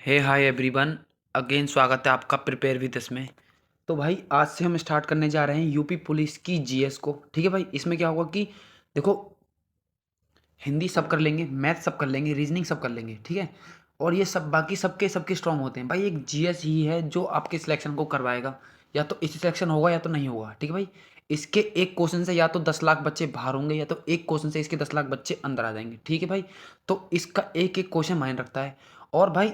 हे hi everyone. Again स्वागत है आपका प्रिपेयर विद में। तो भाई आज से हम स्टार्ट करने जा रहे हैं यूपी पुलिस की जीएस को। ठीक है भाई, इसमें क्या होगा कि देखो, हिंदी सब कर लेंगे, मैथ सब कर लेंगे, रीजनिंग सब कर लेंगे, ठीक है। और ये सब बाकी सबके सबके स्ट्रांग होते हैं भाई। एक जीएस ही है जो आपके सिलेक्शन को करवाएगा। या तो इसी सिलेक्शन होगा या तो नहीं होगा, ठीक है भाई। इसके एक क्वेश्चन से या तो 10 लाख बच्चे बाहर होंगे या तो एक क्वेश्चन से इसके 10 लाख बच्चे अंदर आ जाएंगे, ठीक है भाई। तो इसका एक एक क्वेश्चन मायने रखता है। और भाई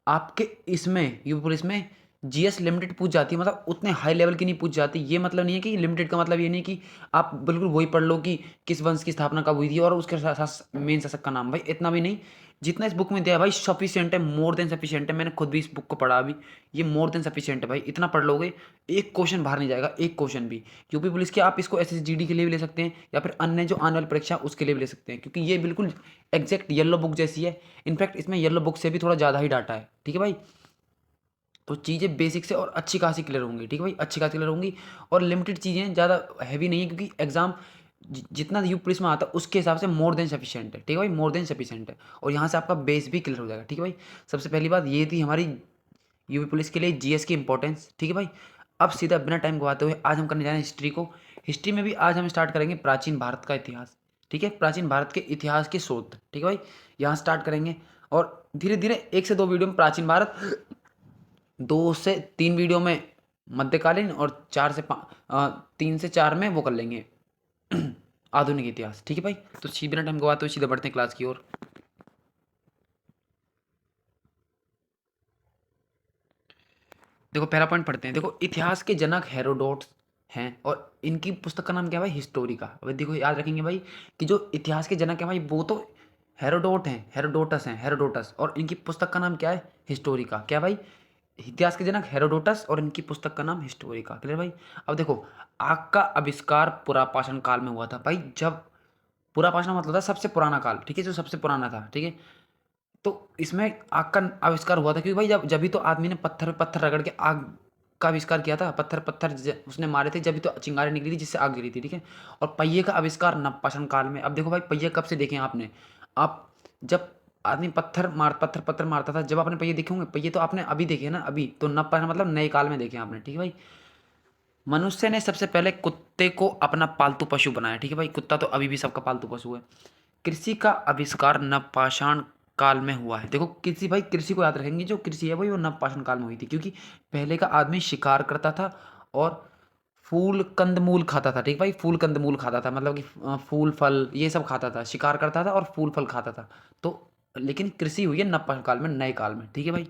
आपके इसमें यूपी पुलिस में जीएस लिमिटेड पूछ जाती है, मतलब उतने हाई लेवल की नहीं पूछ जाती। ये मतलब नहीं है कि लिमिटेड का मतलब ये नहीं कि आप बिल्कुल वही पढ़ लो कि किस वंश की स्थापना कब हुई थी और उसके साथ साथ मेन शासक का नाम। भाई इतना भी नहीं, जितना इस बुक में दिया है भाई सफिशियंट है, मोर देन सफिशियंट है। मैंने खुद भी इस बुक को पढ़ा अभी। ये मोर देन सफिशियंट है भाई, इतना पढ़ लोगे एक क्वेश्चन बाहर नहीं जाएगा, एक क्वेश्चन भी। यूपी पुलिस के आप इसको एसएसजीडी के लिए भी ले सकते हैं या फिर अन्य जो आने वाली परीक्षा है, उसके लिए भी ले सकते हैं, क्योंकि ये बिल्कुल एग्जैक्ट येलो बुक जैसी है। इनफैक्ट इसमें येलो बुक से भी थोड़ा ज़्यादा ही डाटा है, ठीक है भाई। तो चीज़ें बेसिक से और अच्छी खासी क्लियर होंगी, ठीक है भाई, अच्छी खासी क्लियर होंगी। और लिमिटेड चीज़ें ज़्यादा हैवी नहीं है, क्योंकि एग्जाम जितना यू पुलिस में आता है उसके हिसाब से मोर देन सफिशिएंट है, ठीक है भाई, मोर देन सफिशिएंट है। और यहाँ से आपका बेस भी क्लियर हो जाएगा, ठीक है भाई। सबसे पहली बात ये थी हमारी यूपी पुलिस के लिए जीएस की इंपॉर्टेंस, ठीक है भाई। अब सीधा बिना टाइम गवाते हुए आज हम करने जा रहे हैं हिस्ट्री को। हिस्ट्री में भी आज हम स्टार्ट करेंगे प्राचीन भारत का इतिहास, ठीक है, प्राचीन भारत के इतिहास के स्रोत, ठीक है भाई। यहाँ स्टार्ट करेंगे और धीरे धीरे 1 से 2 वीडियो में प्राचीन भारत, 2 से 3 वीडियो में मध्यकालीन और 3 से 4 में वो कर लेंगे आधुनिक इतिहास, ठीक है भाई। तो बिना टाइम गवाते हुए सीधे बढ़ते हैं क्लास की ओर। देखो पहला पॉइंट पढ़ते हैं। देखो इतिहास के जनक हेरोडोट्स हैं और इनकी पुस्तक का नाम क्या है भाई, हिस्टोरिका। अब देखो याद रखेंगे भाई कि जो इतिहास के जनक हैं भाई वो तो हेरोडोट हैं, हेरोडोटस हैं, हेरोडोटस। और इनकी पुस्तक का नाम क्या है, हिस्टोरिका। क्या भाई, इतिहास के जनक हेरोडोटस और इनकी पुस्तक का नाम हिस्टोरिका। क्लियर भाई। अब देखो, आग का आविष्कार पुरापाषाण काल में हुआ था भाई। जब पुरापाषाण मतलब था सबसे पुराना काल, ठीक है, जो सबसे पुराना था, ठीक है। तो इसमें आग का आविष्कार हुआ था क्योंकि भाई जब जब भी तो आदमी ने पत्थर पे पत्थर रगड़ के आग का आविष्कार किया था। पत्थर पत्थर उसने मारे थे, जब भी तो चिंगारी निकली थी जिससे आग जली थी, ठीक है। और पहिए का आविष्कार नवपाषाण काल में। अब देखो भाई पहिए कब से देखे हैं आपने, आप जब आदमी पत्थर पत्थर मारता था, जब आपने पहिए देखे होंगे। पहिए तो आपने अभी देखे हैं ना, अभी तो नवपाषाण मतलब नए काल में देखे हैं आपने, ठीक है भाई। मनुष्य ने सबसे पहले कुत्ते को अपना पालतू पशु बनाया, ठीक है भाई। कुत्ता तो अभी भी सबका पालतू पशु है। कृषि का आविष्कार नवपाषाण काल में हुआ है। देखो कृषि भाई, कृषि को याद रखेंगे, जो कृषि है भाई वो नवपाषाण काल में हुई थी, क्योंकि पहले का आदमी शिकार करता था और फूल कंदमूल खाता था, ठीक भाई। फूल कंदमूल खाता था मतलब कि फूल फल ये सब खाता था, शिकार करता था और फूल फल खाता था। तो लेकिन कृषि हुई है नवपाषाण काल में, नए काल में, ठीक है भाई।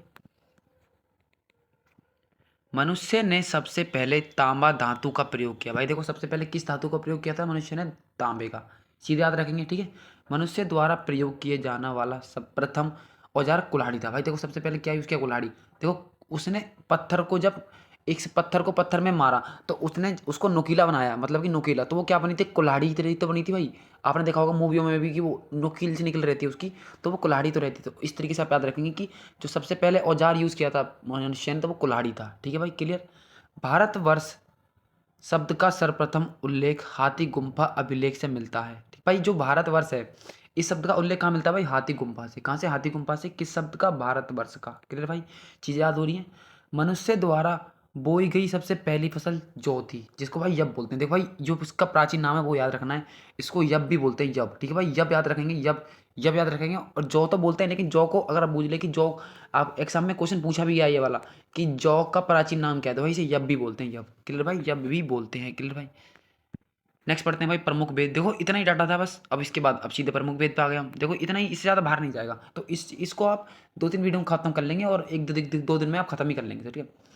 मनुष्य ने सबसे पहले तांबा धातु का प्रयोग किया। भाई देखो सबसे पहले किस धातु का प्रयोग किया था मनुष्य ने, तांबे का। सीधे याद रखेंगे, ठीक है। मनुष्य द्वारा प्रयोग किए जाना वाला सब प्रथम औजार कुल्हाड़ी था। भाई देखो सबसे पहले क्या यूज किया, कुल्हाड़ी। देखो उसने पत्थर को जब एक से पत्थर को पत्थर में मारा तो उसने उसको नुकीला बनाया, मतलब कि नुकीला। तो वो क्या बनी थी, कुल्हाड़ी की तरह तो बनी थी भाई। आपने देखा होगा मूवियों में भी कि वो नुकील से निकल रहती है उसकी, तो वो कुल्हाड़ी तो रहती। तो इस तरीके से आप याद रखेंगे कि जो सबसे पहले औजार यूज किया था मनुष्य ने तो वो कुल्हाड़ी था, ठीक है भाई, क्लियर। भारतवर्ष शब्द का सर्वप्रथम उल्लेख हाथी गुम्फा अभिलेख से मिलता है, ठीक भाई। जो भारतवर्ष है इस शब्द का उल्लेख कहाँ मिलता है भाई, हाथी गुम्फा से। कहाँ से, हाथी गुम्फा से। किस शब्द का, भारतवर्ष का, क्लियर भाई। चीजें याद हो रही हैं। मनुष्य द्वारा बोई गई सबसे पहली फसल जौ थी, जिसको भाई यब बोलते हैं। देखो भाई जो इसका प्राचीन नाम है वो याद रखना है। इसको यब भी बोलते हैं, यब, ठीक है भाई। यब याद रखेंगे, यब, यब याद रखेंगे। और जौ तो बोलते हैं, लेकिन जौ को अगर आप बूझ ले कि जौ, आप एग्जाम में क्वेश्चन पूछा भी गया ये वाला कि जौ का प्राचीन नाम क्या है, तो भाई इसे यब भी बोलते हैं, यब, क्लियर भाई, यब भी बोलते हैं, क्लियर भाई। नेक्स्ट पढ़ते हैं भाई प्रमुख वेद। देखो इतना ही डाटा था बस। अब इसके बाद अब सीधे प्रमुख वेद पे आ गए हम। देखो इतना ही, इससे ज़्यादा बाहर नहीं जाएगा। तो इसको आप 2-3 वीडियो में खत्म कर लेंगे और 1-2 दिन में आप खत्म ही कर लेंगे, ठीक है।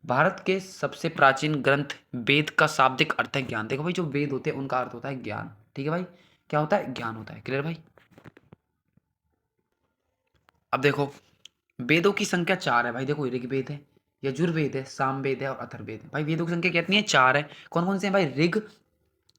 भारत के सबसे प्राचीन ग्रंथ वेद का शाब्दिक अर्थ है ज्ञान। देखो भाई जो वेद होते हैं उनका अर्थ होता है ज्ञान, ठीक है भाई। क्या होता है, ज्ञान होता है, क्लियर भाई। अब देखो वेदों की संख्या 4 है भाई। देखो ऋग्वेद है, यजुर्वेद है, सामवेद है और अथर्ववेद है। भाई वेदों की संख्या कितनी है, 4 है। कौन कौन से हैं भाई,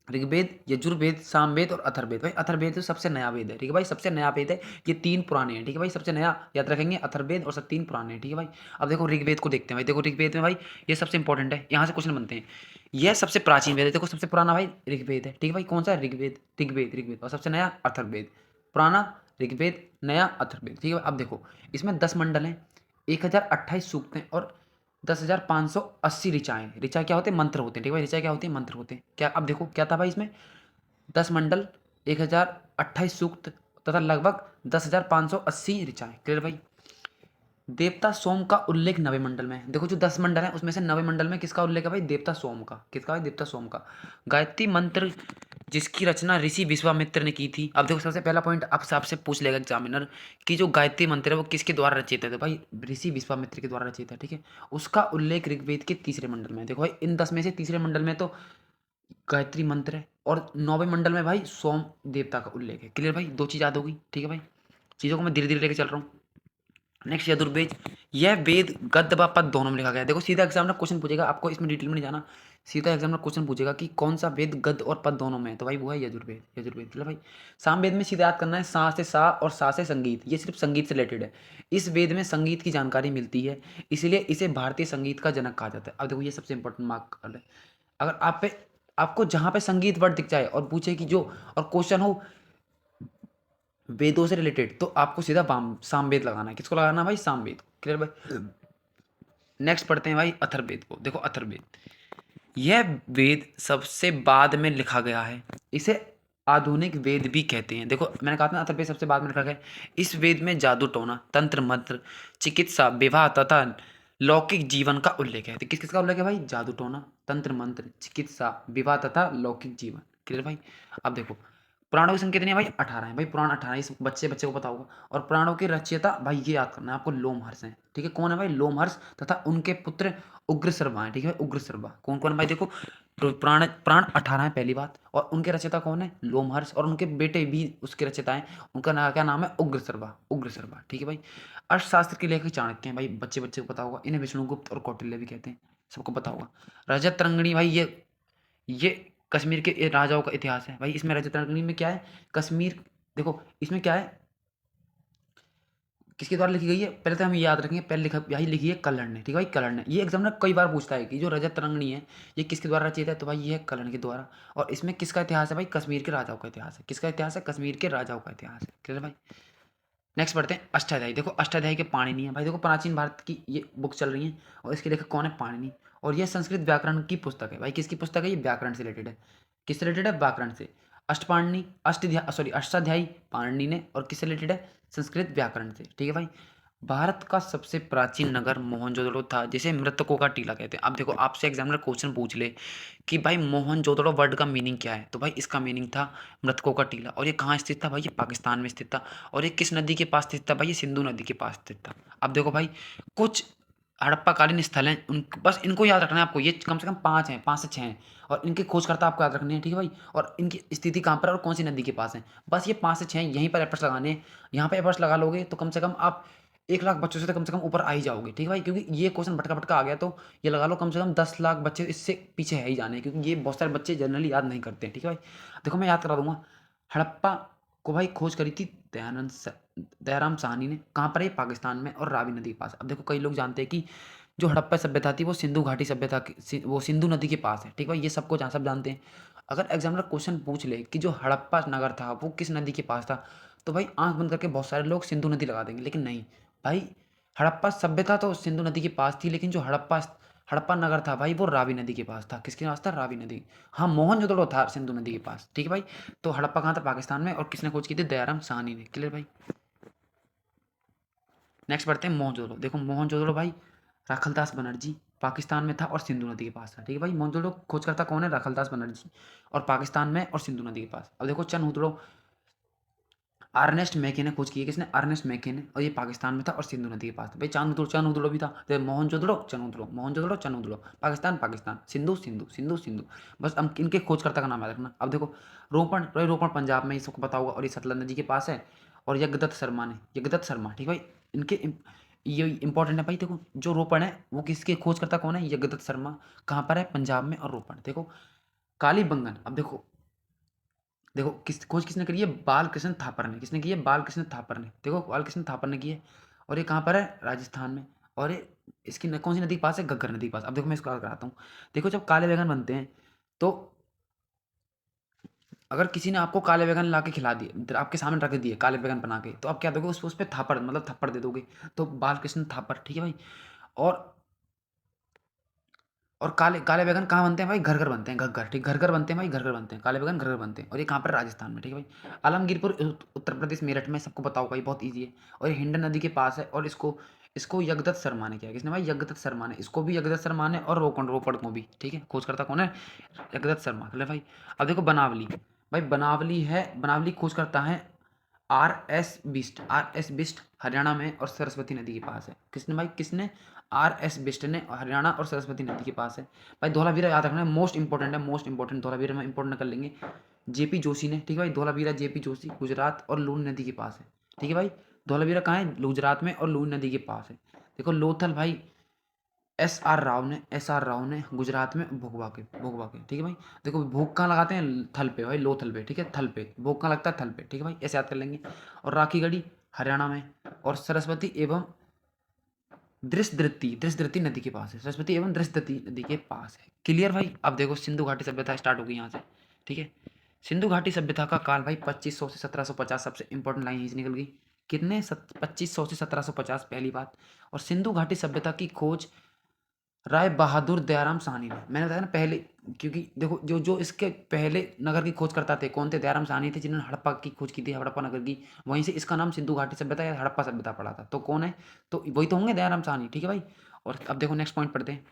ऋग्वेद, यजुर्वेद, सामवेद और अथर्ववेद। भाई अथर्ववेद तो सबसे नया वेद है, ठीक है भाई, सबसे नया वेद है। ये 3 पुराने हैं, ठीक है भाई, सबसे नया याद रखेंगे अथर्ववेद और सब 3 पुराने हैं, ठीक है भाई। अब देखो ऋग्वेद को देखते हैं भाई। देखो ऋग्वेद में भाई ये सबसे इंपॉर्टेंट है, यहाँ से क्वेश्चन बनते हैं। यह सबसे प्राचीन वेद है। देखो सबसे पुराना भाई ऋग्वेद है, ठीक है भाई। कौन सा, ऋग्वेद, ऋग्वेद, ऋग्वेद। और सबसे नया अथर्ववेद। पुराना ऋग्वेद, नया अथर्ववेद, ठीक है। अब देखो इसमें 10 मंडल हैं। 1028 सूक्तें और 10,580 ऋचाएँ। ऋचा क्या होते हैं? मंत्र होते हैं, ठीक है भाई? ऋचा क्या होती है? मंत्र होते हैं। क्या अब देखो क्या था भाई इसमें? 10 मंडल, 1028 सूक्त तथा लगभग 10,580 ऋचाएँ। क्लियर भाई? देवता सोम का उल्लेख नवे मंडल में है। देखो जो 10 मंडल है उसमें से नवे मंडल में किसका उल्लेख है भाई? देवता सोम का। किसका भाई? देवता सोम का। गायत्री मंत्र जिसकी रचना ऋषि विश्वामित्र ने की थी। अब देखो सबसे पहला पॉइंट आपसे पूछ लेगा एग्जामिनर कि जो गायत्री मंत्र है वो किसके द्वारा रचित है? तो भाई ऋषि विश्वामित्र के द्वारा रचित है, ठीक है। उसका उल्लेख ऋग्वेद के तीसरे मंडल में है। देखो भाई इन 10 में से तीसरे मंडल में तो गायत्री मंत्र है और नौवें मंडल में भाई सोम देवता का उल्लेख है। क्लियर भाई? दो चीज याद होगी, ठीक है भाई? चीजों को मैं धीरे धीरे लेके चल रहा हूँ। नेक्स्ट यजुर्वेद, यह वेद गद्य व पद दोनों में लिखा गया है। देखो सीधा एग्जामिनर क्वेश्चन पूछेगा, आपको इसमें डिटेल में नहीं जाना। सीधा एग्जामिनर क्वेश्चन पूछेगा कि कौन सा वेद गद्य और पद दोनों में है, तो भाई वो है यजुर्वेद। यजुर्वेद मतलब भाई सामवेद में सीधा याद करना है, सा से सा और सा से संगीत, ये सिर्फ संगीत से रिलेटेड है। इस वेद में संगीत की जानकारी मिलती है, इसलिए इसे भारतीय संगीत का जनक कहा जाता है। अब देखो ये सबसे इंपॉर्टेंट मार्क है। अगर आपको जहाँ पे संगीत वर्ड दिख जाए और पूछे कि जो और क्वेश्चन हो वेदों से रिलेटेड, तो आपको सीधा सामवेद लगाना है। किसको लगाना है भाई? सामवेद। क्लियर भाई? नेक्स्ट पढ़ते हैं भाई अथर्ववेद को। देखो अथर्ववेद, यह वेद सबसे बाद में लिखा गया है, इसे आधुनिक वेद भी कहते हैं। देखो मैंने कहा था ना अथर्ववेद सबसे बाद में लिखा गया है। इस वेद में जादू टोना, तंत्र मंत्र, चिकित्सा, विवाह तथा लौकिक जीवन का उल्लेख है। तो किस किस का उल्लेख है भाई? जादू टोना, तंत्र मंत्र, चिकित्सा, विवाह तथा लौकिक जीवन। क्लियर भाई? अब देखो पुराणों की संख्या कितनी है भाई? 18 है भाई। पुराण 18, इस बच्चे बच्चे को पता होगा। और पुराणों के रचयिता भाई ये याद करना है आपको, लोमहर्ष हैं, ठीक है। कौन है भाई? लोमहर्ष तथा उनके पुत्र उग्रशर्मा है, ठीक है। उग्रशर्मा कौन कौन भाई? देखो तो पुराण पुराण 18 है पहली बात, और उनके रचयिता कौन है? लोमहर्ष, और उनके बेटे भी उसके रचयिता हैं। उनका नाम क्या नाम है? उग्रशर्मा। उग्रशर्मा, ठीक है भाई। अर्थशास्त्र के लेखक चाणक्य हैं भाई, बच्चे बच्चे को पता होगा। इन्हें विष्णुगुप्त और कौटिल्य भी कहते हैं, सबको पता होगा। रजत रंगनी भाई ये कश्मीर के राजाओं का इतिहास है भाई। इसमें रजत रंगनी में क्या है? कश्मीर, देखो इसमें क्या है, किसके द्वारा लिखी गई है? पहले तो हम ये याद रखेंगे, पहले लिखा यही लिखी है कर्ण ने, ठीक है भाई। कर्ण ने, ये एग्जाम में कई बार पूछता है कि जो रजत रंगनी है ये किसके द्वारा रचित है? तो भाई ये है कर्ण के द्वारा। और इसमें किसका इतिहास है भाई? कश्मीर के राजाओं का इतिहास है। किसका इतिहास है? कश्मीर के राजाओं का इतिहास है। क्लियर भाई? नेक्स्ट पढ़ते हैं अष्टाध्यायी। देखो अष्टाध्यायी के पाणिनि है भाई। देखो प्राचीन भारत की ये बुक चल रही है और इसके लेखक कौन है? पाणिनि। और यह संस्कृत व्याकरण की पुस्तक है भाई। किसकी पुस्तक है? ये व्याकरण से रिलेटेड है। किससे रिलेटेड है? व्याकरण से। अष्टपाणिनि अष्टाध्यायी पाणिनि ने, और किससे रिलेटेड है? संस्कृत व्याकरण से, ठीक है भाई। भारत का सबसे प्राचीन नगर मोहनजोदड़ो था, जिसे मृतकों का टीला कहते हैं। अब देखो आपसे एग्जामिनर क्वेश्चन पूछ ले कि भाई मोहनजोदड़ो वर्ड का मीनिंग क्या है, तो भाई इसका मीनिंग था मृतकों का टीला। और ये कहाँ स्थित था भाई? ये पाकिस्तान में स्थित था। और ये किस नदी के पास स्थित था भाई? ये सिंधु नदी के पास स्थित था। अब देखो भाई कुछ हड़प्पाकालीन स्थल हैं, उन बस इनको याद रखना है आपको। ये कम से कम 5 हैं, 5 से 6 हैं, और इनके खोजकर्ता आपको याद रखने हैं, ठीक है भाई। और इनकी स्थिति कहाँ पर है और कौन सी नदी के पास है, बस ये 5 से 6 यहीं पर एफर्ट्स लगाने हैं। यहाँ पे एफर्ट्स लगा लोगे तो कम से कम आप 1 लाख बच्चों से तो कम ऊपर आ ही जाओगे, ठीक है भाई। क्योंकि ये क्वेश्चन भटका भटका आ गया तो ये लगा लो कम से कम 10 लाख बच्चे इससे पीछे है ही जाने, क्योंकि ये बहुत सारे बच्चे जनरली याद नहीं करते हैं, ठीक है भाई। देखो मैं याद करा दूंगा। हड़प्पा को भाई खोज करी थी दयाराम साहनी ने। कहाँ पर है? पाकिस्तान में और रावी नदी के पास। अब देखो कई लोग जानते हैं कि जो हड़प्पा सभ्यता थी वो सिंधु घाटी सभ्यता वो सिंधु नदी के पास है, ठीक है भाई। ये सबको जहाँ सब जानते हैं। अगर एग्जामिनर क्वेश्चन पूछ ले कि जो हड़प्पा नगर था वो किस नदी के पास था, तो भाई आंख बंद करके बहुत सारे लोग सिंधु नदी लगा देंगे, लेकिन नहीं भाई। हड़प्पा सभ्यता तो सिंधु नदी के पास थी, लेकिन जो हड़प्पा हड़प्पा नगर था भाई वो रावी नदी के पास था। किसके पास था? रावी नदी। हाँ मोहनजोदड़ो था सिंधु नदी के पास, ठीक है भाई। तो हड़प्पा कहाँ था? पाकिस्तान में। और किसने खोज की थी? दयाराम साहनी ने। क्लियर भाई? नेक्स्ट बढ़ते हैं मोहनजोदड़ो। देखो मोहनजोदड़ो भाई राखलदास बनर्जी पाकिस्तान में था और सिंधु नदी के पास था, ठीक है भाई। मोहनजोदड़ो खोजकर्ता कौन है? राखलदास बनर्जी, और पाकिस्तान में और सिंधु नदी के पास। अब देखो चनहुदड़ो अर्नेस्ट मैके ने खोज की है। किसने? अर्नेस्ट मैके ने, और ये पाकिस्तान में था और सिंधु नदी के पास था भाई। चनहुदड़ो भी था। तो मोहनजोदड़ो चनहुदड़ो, मोहनजोदड़ो चनहुदड़ो, पाकिस्तान पाकिस्तान, सिंधु सिंधु, सिंधु सिंधु। बस हम इनके खोजकर्ता का नाम याद रखना। अब देखो रोपण, रोपण पंजाब में, ये सबको पता होगा, और ये सतलज नदी के पास है। और यज्ञदत्त शर्मा ने, यज्ञदत्त शर्मा, ठीक है भाई। इनके ये इंपॉर्टेंट है भाई। देखो जो रोपण है वो किसके खोजकर्ता कौन है? यज्ञदत्त शर्मा। कहाँ पर है? पंजाब में। और रोपण देखो कालीबंगन। अब देखो देखो खोज किसने करी है? बालकृष्ण थापर ने। किसने की है? बालकृष्ण थापर ने। देखो बालकृष्ण थापर ने की है। और ये कहाँ पर है? राजस्थान में। और ये इसकी कौन सी नदी के पास है? घग्गर नदी के पास। अब देखो मैं इसको याद कराता हूँ। देखो जब काले बैगन बनते हैं तो अगर किसी ने आपको काले बैगन ला के खिला दिए, आपके सामने रख दिए काले बैगन बना के, तो आप क्या दोगे उस पर थापड़, मतलब थप्पड़ दे दोगे। तो बालकृष्ण थापड़, ठीक है भाई। और काले काले बैगन कहाँ बनते हैं भाई? घर घर बनते हैं, घर घर, ठीक, घर घर बनते हैं भाई, घर घर बनते हैं काले बैगन, घर घर बनते हैं। और ये कहाँ पर? राजस्थान में, ठीक है भाई। आलमगीरपुर उत्तर प्रदेश, मेरठ में, सबको पता होगा, ये बहुत ईजी है। और ये हिंडन नदी के पास है। और इसको इसको यगदत्त शर्मा ने किया। किसने भाई? यगदत्त शर्मा ने। इसको भी यगदत्त शर्मा ने, और रोपड़ को भी, ठीक है। खोज करता कौन है? यगदत्त शर्मा, चले भाई। अब देखो बनावली, भाई बनावली है, बनावली खोज करता है RS बिस्ट। RS बिस्ट हरियाणा में और सरस्वती नदी के पास है। किसने भाई? किसने? RS बिस्ट ने, हरियाणा और सरस्वती नदी के पास है। भाई धौलावीरा याद रखना है, मोस्ट इंपॉर्टेंट है, मोस्ट इंपॉर्टेंट। धौलावीरा में इंपॉर्टेंट कर लेंगे। JP जोशी ने, ठीक है भाई। धौलावीरा JP जोशी, गुजरात और लून नदी के पास है, ठीक है भाई। धौलावीरा कहाँ है? गुजरात में और लून नदी के पास है। देखो लोथल भाई, SR राव ने गुजरात में, भोगवा के, ठीक है भाई। देखो भोग कहाँ लगाते हैं? थल पे भाई, लोथल पे, ठीक है, थल पे। भोग कहाँ लगता है? थल पे, ठीक है भाई, ऐसे याद कर लेंगे। और राखीगढ़ी हरियाणा में, और सरस्वती एवं दृष्टद्रती नदी के पास है। सरस्वती एवं दृष्टद्रती नदी के पास है। क्लियर भाई। अब देखो सिंधु घाटी सभ्यता स्टार्ट होगी यहाँ से, ठीक है। सिंधु घाटी सभ्यता का काल भाई 2500 से 1750, सबसे इंपॉर्टेंट लाइन यहीं से निकल गई। कितने? 2500 से 1750, पहली बात। और सिंधु घाटी सभ्यता की खोज राय बहादुर दयाराम साहनी ने, मैंने बताया ना पहले, क्योंकि देखो जो जो इसके पहले नगर की खोज करता थे कौन थे? दयाराम साहनी थे, जिन्होंने हड़प्पा की खोज की थी, हड़प्पा नगर की। वहीं से इसका नाम सिंधु घाटी सभ्यता या हड़प्पा सभ्यता पड़ा था। तो कौन है? तो वही तो होंगे, दयाराम साहनी, ठीक है भाई। और अब देखो नेक्स्ट पॉइंट पढ़ते हैं।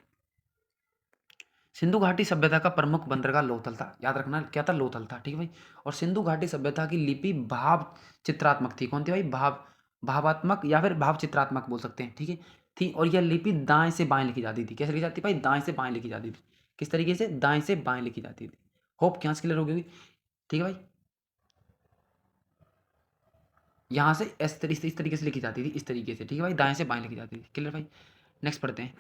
सिंधु घाटी सभ्यता का प्रमुख बंदरगाह लोथल था। याद रखना क्या था? लोथल था, ठीक है भाई। और सिंधु घाटी सभ्यता की लिपि भाव चित्रात्मक थी। कौन थी भाई? भावात्मक या फिर भाव चित्रात्मक बोल सकते हैं, ठीक है, थी। और यह लिपि दाएं से बाएं लिखी जाती थी। कैसे लिखी जाती भाई? दाएं से बाएं लिखी जाती थी। किस तरीके से? दाएं से बाएं लिखी जाती थी। होप क्या क्लियर हो गई, ठीक है भाई। यहाँ से इस तरीके से लिखी जाती थी, इस तरीके से, ठीक है भाई, दाएं से बाएं लिखी जाती थी। क्लियर भाई। नेक्स्ट पढ़ते हैं।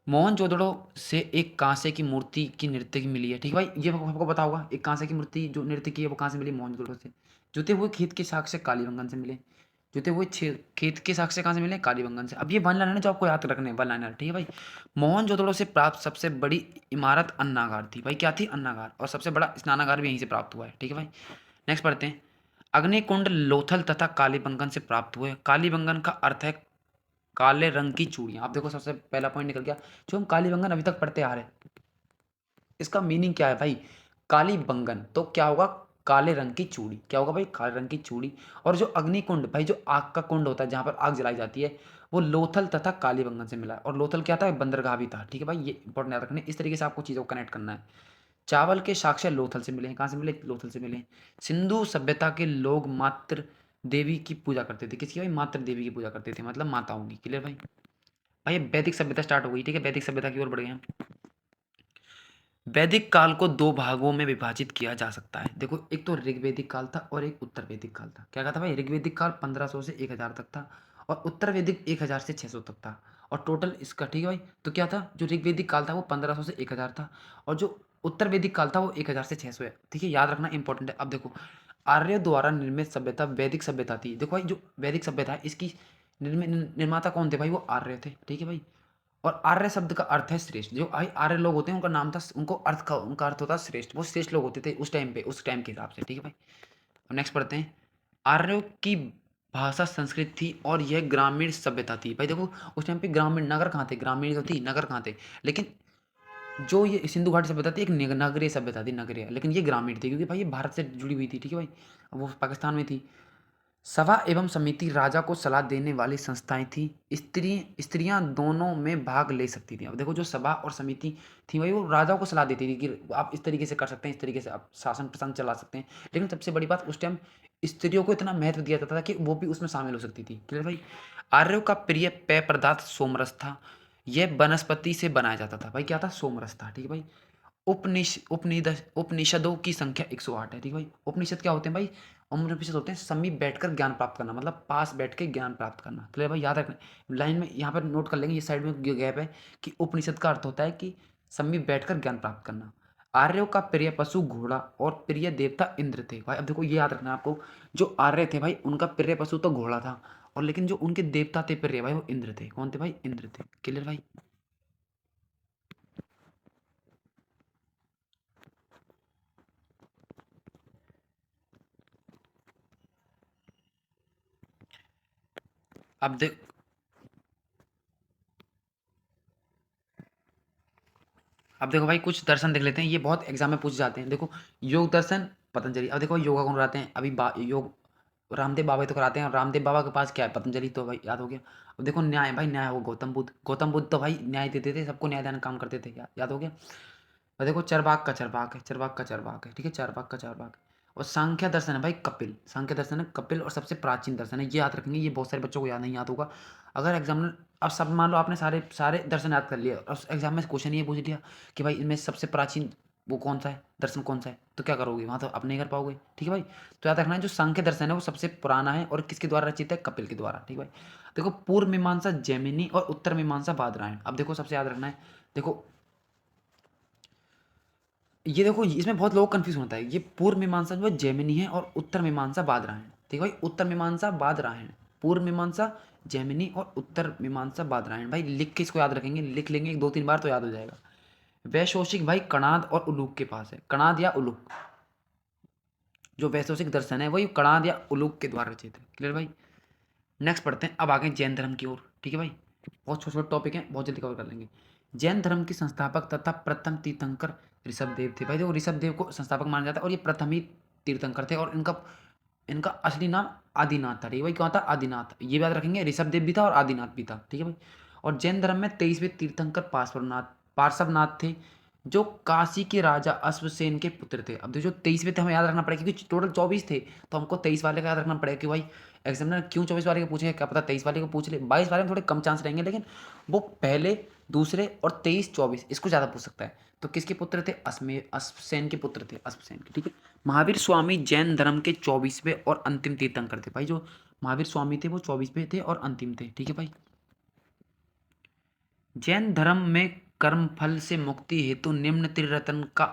मोहनजोदड़ो से एक कांसे की मूर्ति की नृत्य की मिली है, ठीक है भाई। ये आपको पता होगा, एक कांसे की मूर्ति जो नृत्य की है वो कहाँ से मिली? मोहनजोदड़ो से। जुते हुए खेत के साक्ष्य से कालीबंगन से मिले। जुते हुए खेत के साक्ष्य से कहाँ से मिले? कालीबंगन से। अब ये वन लाइनर है जो आपको याद रखने, वन लाइनर, ठीक है भाई। मोहनजोदड़ो से प्राप्त सबसे बड़ी इमारत अन्नागार थी भाई। क्या थी? अन्नागार। और सबसे बड़ा स्नानागार भी यहीं से प्राप्त हुआ है, ठीक है भाई। नेक्स्ट पढ़ते हैं। अग्निकुंड लोथल तथा कालीबंगन से प्राप्त हुए। कालीबंगन का अर्थ है काले रंग की चूड़ियां। आप देखो सबसे पहला पॉइंट निकल गया। जो हम कालीबंगन अभी तक पढ़ते आ रहे हैं, इसका मीनिंग क्या है भाई? काली बंगन तो क्या होगा? काले रंग की चूड़ी। क्या होगा भाई? काले रंग की चूड़ी। और जो अग्निकुंड भाई, जो आग का कुंड होता है जहां पर आग जलाई जाती है, वो लोथल तथा कालीबंगन से मिला है। और लोथल क्या था? बंदरगाह भी था, ठीक है भाई। ये इंपॉर्टेंट याद रखने, इस तरीके से आपको चीज़ों को कनेक्ट करना है। चावल के साक्ष्य लोथल से मिले हैं। कहाँ से मिले? लोथल से मिले हैं। सिंधु सभ्यता के लोग मातृ देवी की पूजा करते थे। किसकी भाई? मातृ देवी की पूजा करते थे, मतलब माताओं की। क्लियर भाई। भाई वैदिक सभ्यता स्टार्ट हो गई, ठीक है। वैदिक सभ्यता की ओर बढ़ गए हम। वैदिक काल को दो भागों में विभाजित किया जा सकता है। देखो एक तो ऋग्वैदिक काल था और एक उत्तर वैदिक काल था। क्या था भाई? ऋग्वैदिक काल 1500 से 1000 तक था, और उत्तर वैदिक 1000 से 600 तक था। और टोटल इसका, ठीक है भाई, तो क्या था? जो ऋग्वैदिक काल था वो 1500 से 1000 था, और जो उत्तर वैदिक काल था वो 1000 से 600 है, ठीक है। याद रखना इंपॉर्टेंट है। अब देखो आर्य द्वारा निर्मित सभ्यता वैदिक सभ्यता थी। देखो भाई जो वैदिक सभ्यता है इसकी निर्माता कौन थे भाई? वो आर्य थे, ठीक है भाई। और आर्य शब्द का अर्थ है श्रेष्ठ। जो भाई आर्य लोग होते हैं उनका नाम था, उनका अर्थ होता है श्रेष्ठ। वो श्रेष्ठ लोग होते थे उस टाइम पे, उस टाइम के हिसाब से, ठीक है भाई। अब नेक्स्ट पढ़ते हैं। आर्यों की भाषा संस्कृत थी और यह ग्रामीण सभ्यता थी। भाई देखो उस टाइम पे ग्रामीण, नगर कहाँ थे? ग्रामीण तो थी, नगर कहाँ थे? लेकिन जो ये सिंधु घाटी सभ्यता थी एक नगरीय सभ्यता थी, नगरीय, लेकिन ये ग्रामीण थी, क्योंकि भाई ये भारत से जुड़ी हुई थी, ठीक है भाई। वो पाकिस्तान में थी। सभा एवं समिति राजा को सलाह देने वाली संस्थाएं थी। स्त्रियां दोनों में भाग ले सकती थी। अब देखो जो सभा और समिति थी भाई वो राजा को सलाह देती थी कि आप इस तरीके से कर सकते हैं, इस तरीके से आप शासन प्रशासन चला सकते हैं। लेकिन सबसे बड़ी बात, उस टाइम स्त्रियों को इतना महत्व दिया जाता था कि वो भी उसमें शामिल हो सकती थी। क्लियर भाई। आर्यों का प्रिय पेय पदार्थ सोमरस था। यह वनस्पति से बनाया जाता था। भाई क्या था? सोमरस था, ठीक है भाई। उपनिषदों की संख्या 108 है, ठीक है भाई। उपनिषद क्या होते हैं भाई? उपनिषद होते हैं समीप बैठकर ज्ञान प्राप्त करना, मतलब पास बैठ के ज्ञान प्राप्त करना। क्लियर भाई। याद रखना लाइन में, यहाँ पर नोट कर लेंगे, ये साइड में गैप है कि उपनिषद का अर्थ होता है कि समीप बैठकर ज्ञान प्राप्त करना। आर्यों का प्रिय पशु घोड़ा और प्रिय देवता इंद्र थे। भाई अब देखो ये याद रखना आपको, जो आर्य थे भाई उनका प्रिय पशु तो घोड़ा था, और लेकिन जो उनके देवता थे प्रिय भाई वो इंद्र थे। कौन थे भाई? इंद्र थे। क्लियर भाई। अब देख अब देखो भाई, कुछ दर्शन देख लेते हैं, ये बहुत एग्जाम में पूछ जाते हैं। देखो, योग दर्शन पतंजलि। अब देखो योगा कौन कराते हैं अभी, योग रामदेव बाबा ही तो कराते हैं, और रामदेव बाबा के पास क्या है, पतंजलि, तो भाई याद हो गया। अब देखो न्याय, भाई न्याय हो गौतम बुद्ध। गौतम बुद्ध तो भाई न्याय देते थे, सबको न्याय देने का काम करते थे, याद हो गया। और देखो चरवाक का चरवाक है, चरवाक का चरवाक है, ठीक है, चरवाक का चरवाक है। और सांख्य दर्शन है भाई कपिल, सांख्य दर्शन है कपिल, और सबसे प्राचीन दर्शन है, ये याद रखेंगे, ये बहुत सारे बच्चों को याद नहीं याद होगा। अगर एग्जामिनर, अब सब मान लो आपने सारे सारे दर्शन याद कर लिए, और एग्जाम में क्वेश्चन ये पूछ लिया कि भाई इनमें सबसे प्राचीन वो कौन सा है, दर्शन कौन सा है, तो क्या करोगे वहाँ, तो आप नहीं कर पाओगे, ठीक है भाई। तो याद रखना है जो सांख्य दर्शन है वो सबसे पुराना है, और किसके द्वारा रचित है, कपिल के द्वारा, ठीक है भाई। देखो पूर्व मीमांसा जैमिनी और उत्तर मीमांसा बादरायण। अब देखो सबसे याद रखना है, देखो ये देखो इसमें बहुत लोग कंफ्यूज होता है, ये पूर्व मीमांसा जो है जैमिनी है, और उत्तर मीमांसा बादरायण, ठीक है भाई, उत्तर मीमांसा बादरायण, पूर्व मीमांसा जैमिनी और उत्तर मीमांसा बादरायण। भाई लिख के इसको याद रखेंगे, लिख लेंगे एक दो तीन बार तो याद हो जाएगा। वैशोषिक भाई कणाद और उलूक के पास है, कणाद या उलूक, जो वैशोषिक दर्शन है वही कणाद या उलूक के द्वारा रचित है, क्लियर भाई। नेक्स्ट पढ़ते हैं, अब आगे जैन धर्म की ओर, ठीक है भाई। बहुत छोटे छोटे टॉपिक हैं, बहुत जल्दी कवर कर लेंगे। जैन धर्म के संस्थापक तथा प्रथम तीर्थंकर ऋषभ देव थे। भाई देखो ऋषभ देव को संस्थापक माना जाता है, और ये प्रथम ही तीर्थंकर थे, और इनका इनका असली नाम आदिनाथ था, ठीक है भाई, क्या था, आदिनाथ, ये याद रखेंगे, ऋषभ देव भी था और आदिनाथ भी था, ठीक है भाई। और जैन धर्म में 23वें तीर्थंकर पार्श्वनाथ थे, जो काशी के राजा अश्वसेन के पुत्र थे। अब देखो जो 23वें थे हमें याद रखना पड़ेगा, क्योंकि टोटल 24 थे, तो हमको 23 वाले का याद रखना पड़ेगा, कि भाई एग्जामिनर क्यों 24 वाले को पूछेगा, क्या पता 23 वाले को पूछ ले, 22 वाले में थोड़े कम चांस रहेंगे, लेकिन वो पहले, दूसरे और 23 24 इसको ज़्यादा पूछ सकता है। तो किसके पुत्र थे, अश्वसेन के पुत्र थे, अश्वसेन के, ठीक है। महावीर स्वामी जैन धर्म के 24वें और अंतिम तीर्थंकर थे। भाई जो महावीर स्वामी थे वो 24वें थे और अंतिम थे, ठीक है भाई। जैन धर्म में कर्म फल से मुक्ति हेतु निम्न त्रिरत्न का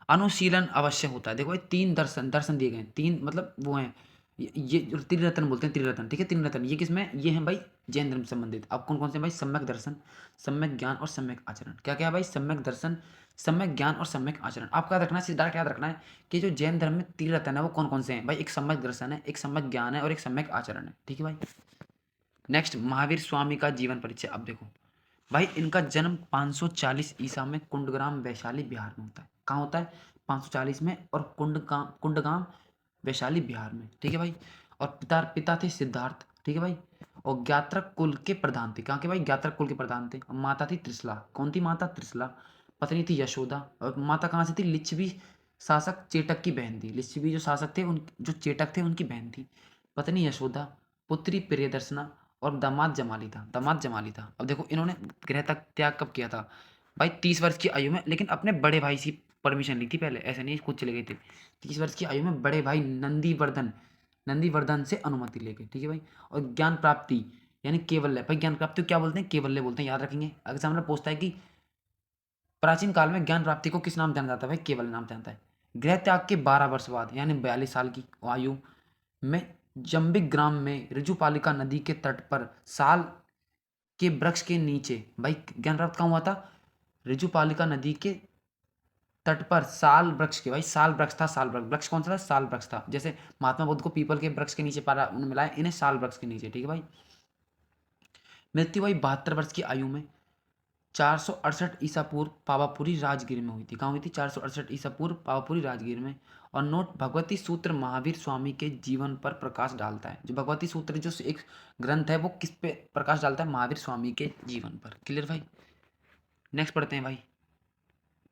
अनुशीलन अवश्य होता है। देखो ये तीन दर्शन दर्शन दिए गए हैं, तीन मतलब वो हैं, ये जो त्रिरत्न बोलते हैं, त्रिरत्न, ठीक है, त्रिरत्न ये किसमें, ये हैं भाई जैन धर्म से संबंधित। अब कौन कौन से भाई, सम्यक दर्शन, सम्यक ज्ञान और सम्यक आचरण। क्या क्या है भाई, सम्यक दर्शन, सम्यक ज्ञान और सम्यक आचरण। आपको याद रखना है, डायरेक्ट याद रखना है कि जो जैन धर्म में त्रिरत्न है वो कौन कौन से हैं भाई, एक सम्यक दर्शन है, एक सम्यक ज्ञान है, और एक सम्यक आचरण है, ठीक है भाई। नेक्स्ट महावीर स्वामी का जीवन परिचय। अब देखो भाई इनका जन्म 540 ईसा में कुंडग्राम वैशाली बिहार में होता है। कहाँ होता है, 540 में, और कुंडगाम वैशाली बिहार में, ठीक है भाई। और पिता पिता थे सिद्धार्थ, ठीक है भाई। और ज्ञात्रक कुल के प्रधान थे, कहाँ के भाई, ज्ञात्रक कुल के प्रधान थे। और माता थी त्रिशला, कौन थी माता, त्रिशला। पत्नी थी यशोदा, और माता कहाँ से थी, लिच्छवी शासक चेटक की बहन थी, लिच्छवी जो शासक थे उन जो चेटक थे उनकी बहन थी। पत्नी यशोदा, पुत्री प्रियदर्शना, और दामाद जमाली था, दामाद जमाली था। अब देखो इन्होंने गृह तक त्याग कब किया था भाई, 30 वर्ष की आयु में, लेकिन अपने बड़े भाई से परमिशन ली थी पहले, ऐसे नहीं खुद चले गए थे। 30 वर्ष की आयु में बड़े भाई नंदीवर्धन से अनुमति लेके, ठीक है भाई। और ज्ञान प्राप्ति यानी केवल्य, भाई ज्ञान प्राप्ति को क्या बोलते हैं, केवल्य बोलते हैं, याद रखेंगे। एग्जामिनर पूछता है कि प्राचीन काल में ज्ञान प्राप्ति को किस नाम जाना जाता है, भाई केवल नाम जानता है। गृह त्याग के 12 वर्ष बाद यानी 42 साल की आयु में जंबिक ग्राम में ऋजुपालिका नदी के तट पर साल के वृक्ष के नीचे, भाई ज्ञान प्राप्त कहाँ हुआ था, ऋजुपालिका नदी के तट पर साल वृक्ष के, भाई साल वृक्ष था, साल वृक्ष, वृक्ष कौन सा था, साल वृक्ष था। जैसे महात्मा बुद्ध को पीपल के वृक्ष के नीचे पारा मिला है, इन्हें साल वृक्ष के नीचे, ठीक है भाई। मृत्यु भाई 72 वर्ष की आयु में 468 ईसा पूर्व पावापुरी राजगीर में हुई थी। कहाँ हुई थी, 468 ईसा पूर्व पावापुरी राजगीर में। और नोट, भगवती सूत्र महावीर स्वामी के जीवन पर प्रकाश डालता है। जो भगवती सूत्र जो एक ग्रंथ है वो किस पे प्रकाश डालता है, महावीर स्वामी के जीवन पर, क्लियर भाई। नेक्स्ट पढ़ते हैं भाई,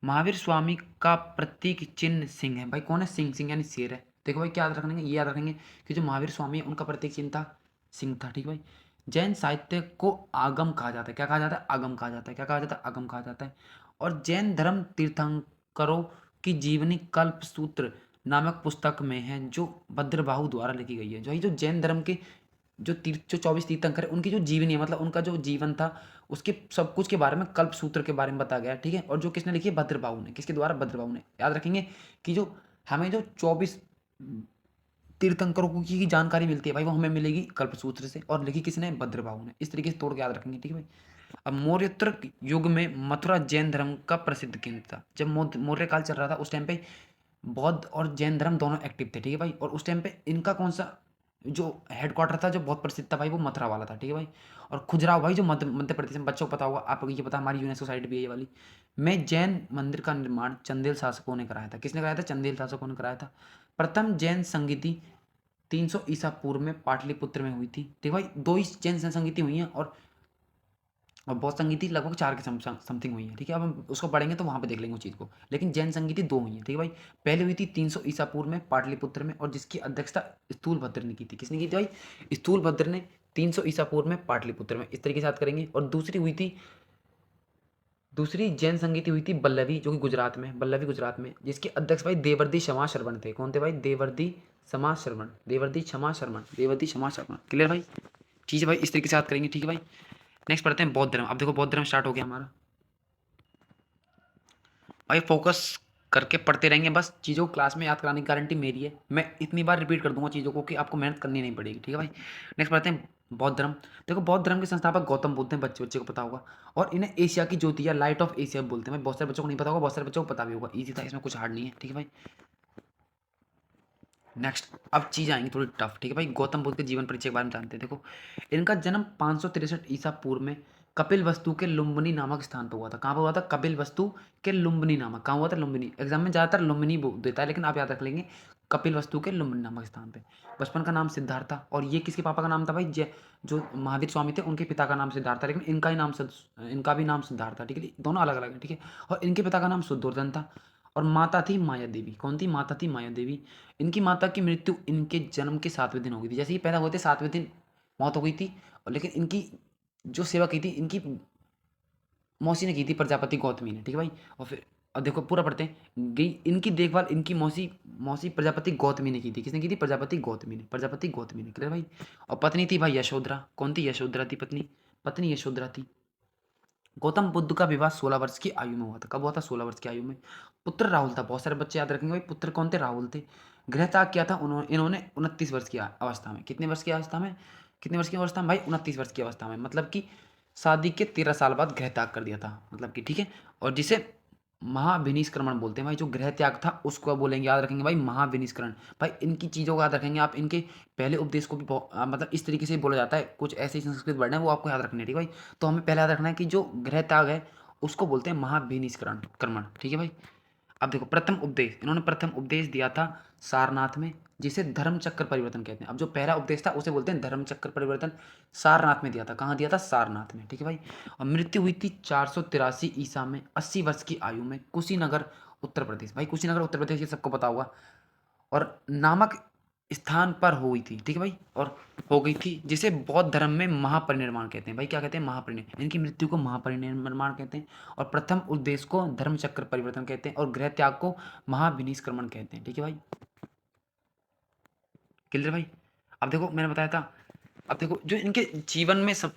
महावीर स्वामी का प्रतीक चिन्ह सिंह है। भाई कौन है, सिंह, सिंह यानी शेर है। देखो भाई क्या याद रखेंगे, ये याद रखेंगे कि जो महावीर स्वामी है उनका प्रतीक चिन्ह था, सिंह था, ठीक है भाई। जैन साहित्य को आगम कहा जाता है, क्या कहा जाता है, आगम कहा जाता है, क्या कहा जाता है, आगम कहा जाता है। और जैन धर्म तीर्थंकरों की जीवनी कल्प सूत्र नामक पुस्तक में है, जो भद्रबाहु द्वारा लिखी गई है। जो ये जो जैन धर्म के जो 24 तीर्थंकर है उनकी जो जीवनी है, मतलब उनका जो जीवन था उसके सब कुछ के बारे में कल्प सूत्र के बारे में बताया गया है, ठीक है। और जो किसने लिखी है, भद्रबाहु ने, किसके द्वारा, भद्रबाहु ने। याद रखेंगे कि जो हमें जो 24 तीर्थंकरों की जानकारी मिलती है भाई वो हमें मिलेगी कल्पसूत्र से, और लिखी किसने, भद्रबाहु ने। इस तरीके से तोड़ के याद रखेंगे, ठीक है भाई। अब मौर्योत्तर युग में मथुरा जैन धर्म का प्रसिद्ध केंद्र था। जब मौर्य काल चल रहा था उस टाइम पे बौद्ध और जैन धर्म दोनों एक्टिव थे, ठीक है भाई। और उस टाइम पे इनका कौन सा जो हेडक्वार्टर था जो बहुत प्रसिद्ध था भाई वो मथुरा वाला था, ठीक है भाई। और खजुराहो भाई जो मध्य प्रदेश में, बच्चों को पता होगा, आपको ये पता, हमारी यूनेस्को साइट भी है ये वाली। में जैन मंदिर का निर्माण चंदेल शासकों ने कराया था। किसने कराया था? चंदेल शासकों ने कराया था। प्रथम जैन संगीति 300 ईसा पूर्व में पाटलिपुत्र में हुई थी, ठीक है भाई। 2 ही जैन संगीति हुई हैं, और बहुत संगीति लगभग 4 के समथिंग हुई है, ठीक है। अब हम उसको पढ़ेंगे तो वहाँ पे देख लेंगे उस चीज़ को, लेकिन जैन संगीति 2 हुई है, ठीक है भाई। पहले हुई थी 300 ईसा पूर्व में पाटलिपुत्र में, और जिसकी अध्यक्षता स्थूलभद्र ने की थी। किसने की थी भाई? स्थूलभद्र ने 300 ईसा पूर्व में पाटलिपुत्र में। इस तरीके से याद करेंगे। और दूसरी जैन संगीति हुई थी बल्लभी, जो कि गुजरात में, बल्लभी गुजरात में, जिसके अध्यक्ष भाई देवर्षि क्षमा शरवण थे। कौन थे भाई? देवर्षि क्षमा शरवण, देवर्षि क्षमा शरवण, देवर्षि क्षमा शरवण। क्लियर भाई? ठीक है भाई, इस तरीके से याद करेंगे, ठीक है भाई। नेक्स्ट पढ़ते हैं बौद्ध धर्म। अब देखो बौद्ध धर्म स्टार्ट हो गया हमारा भाई। फोकस करके पढ़ते रहेंगे, बस चीज़ों को क्लास में याद कराने की गारंटी मेरी है। मैं इतनी बार रिपीट कर दूंगा चीज़ों को कि आपको मेहनत करनी नहीं पड़ेगी, ठीक है भाई। नेक्स्ट पढ़ते हैं बौद्ध धर्म। देखो बौद्ध धर्म के संस्थापक गौतम बुद्ध हैं, बच्चे बच्चे को पता होगा। और इन्हें एशिया की ज्योति या लाइट ऑफ एशिया बोलते हैं भाई। बहुत सारे बच्चों को नहीं पता होगा, बहुत सारे बच्चों को पता भी होगा। ईजी था, इसमें कुछ हार्ड नहीं है, ठीक है भाई। नेक्स्ट अब चीज़ आएंगी थोड़ी टफ, ठीक है भाई। गौतम बुद्ध के जीवन परिचय के बारे में जानते हैं। देखो इनका जन्म 563 ईसा पूर्व में कपिल वस्तु के लुम्बिनी नामक स्थान पर हुआ था। कहाँ पर हुआ था? कपिल वस्तु के लुम्बिनी नामक, कहाँ हुआ था? लुम्बिनी। एग्जाम में ज़्यादातर लुम्बिनी देता है, लेकिन आप याद रख लेंगे कपिल वस्तु के लुम्बिनी नामक स्थान पे। बचपन का नाम सिद्धार्थ था। और ये किसके पापा का नाम था भाई? जो महावीर स्वामी थे उनके पिता का नाम सिद्धार्थ था, लेकिन इनका भी नाम सिद्धार्थ था, ठीक है। दोनों अलग अलग है, ठीक है। और इनके पिता का नाम शुद्धोधन था। और माता थी माया देवी। कौन थी? माता थी माया देवी। इनकी माता की मृत्यु इनके जन्म के 7वें दिन हो गई थी। जैसे ही पैदा हुए थे 7वें दिन मौत हो गई थी। और लेकिन इनकी जो सेवा की थी इनकी मौसी ने की थी, प्रजापति गौतमी ने, ठीक है भाई। और फिर अब देखो पूरा पढ़ते हैं। गई इनकी देखभाल इनकी मौसी मौसी प्रजापति गौतमी ने की थी। किसने की थी? प्रजापति गौतमी ने, प्रजापति गौतमी ने, क्लियर भाई। और पत्नी थी भाई यशोधरा। कौन थी? यशोधरा थी पत्नी, पत्नी यशोधरा थी। गौतम बुद्ध का विवाह 16 वर्ष की आयु में हुआ था। कब हुआ था? 16 वर्ष की आयु में। पुत्र राहुल था। बहुत सारे बच्चे याद रखेंगे भाई, पुत्र कौन थे? राहुल थे। गृह त्याग किया था इन्होंने 29 वर्ष की अवस्था में। कितने वर्ष की अवस्था में? कितने वर्ष की अवस्था में भाई? 29 वर्ष की अवस्था में, मतलब कि शादी के 13 साल बाद गृह त्याग कर दिया था, मतलब कि, ठीक है। और जिसे महाविनिष्क्रमण बोलते हैं भाई, जो गृह त्याग था उसको बोलेंगे, याद रखेंगे भाई, महाविनिष्करण। भाई इनकी चीज़ों को याद रखेंगे आप। इनके पहले उपदेश को भी मतलब इस तरीके से बोला जाता है। कुछ ऐसे ही संस्कृत वर्ड है वो आपको याद रखने हैं, ठीक है भाई। तो हमें पहले याद रखना है कि जो गृह त्याग है उसको बोलते हैं महाविनिष्करण कर्मण, ठीक है भाई। अब देखो प्रथम उपदेश, इन्होंने प्रथम उपदेश दिया था सारनाथ में, जिसे धर्म चक्र परिवर्तन कहते हैं। अब जो पहला उपदेश था उसे बोलते हैं धर्म चक्र परिवर्तन। सारनाथ में दिया था। कहाँ दिया था? सारनाथ में, ठीक है भाई। और मृत्यु हुई थी 483 ईसा में, 80 वर्ष की आयु में, कुशीनगर उत्तर प्रदेश। भाई कुशीनगर उत्तर प्रदेश ये सबको पता होगा। और नामक स्थान पर हुई थी, ठीक है भाई। और हो गई थी, जिसे बौद्ध धर्म में महापरिनिर्वाण कहते हैं भाई। क्या कहते हैं? महापरिनिर्वाण। इनकी मृत्यु को महापरिनिर्वाण कहते हैं। और प्रथम उद्देश्य को धर्म चक्र परिवर्तन कहते हैं। और गृह त्याग को महाविनिष्क्रमण कहते हैं, ठीक है भाई। क्लियर भाई? अब देखो मैंने बताया था। अब देखो जो इनके जीवन में सब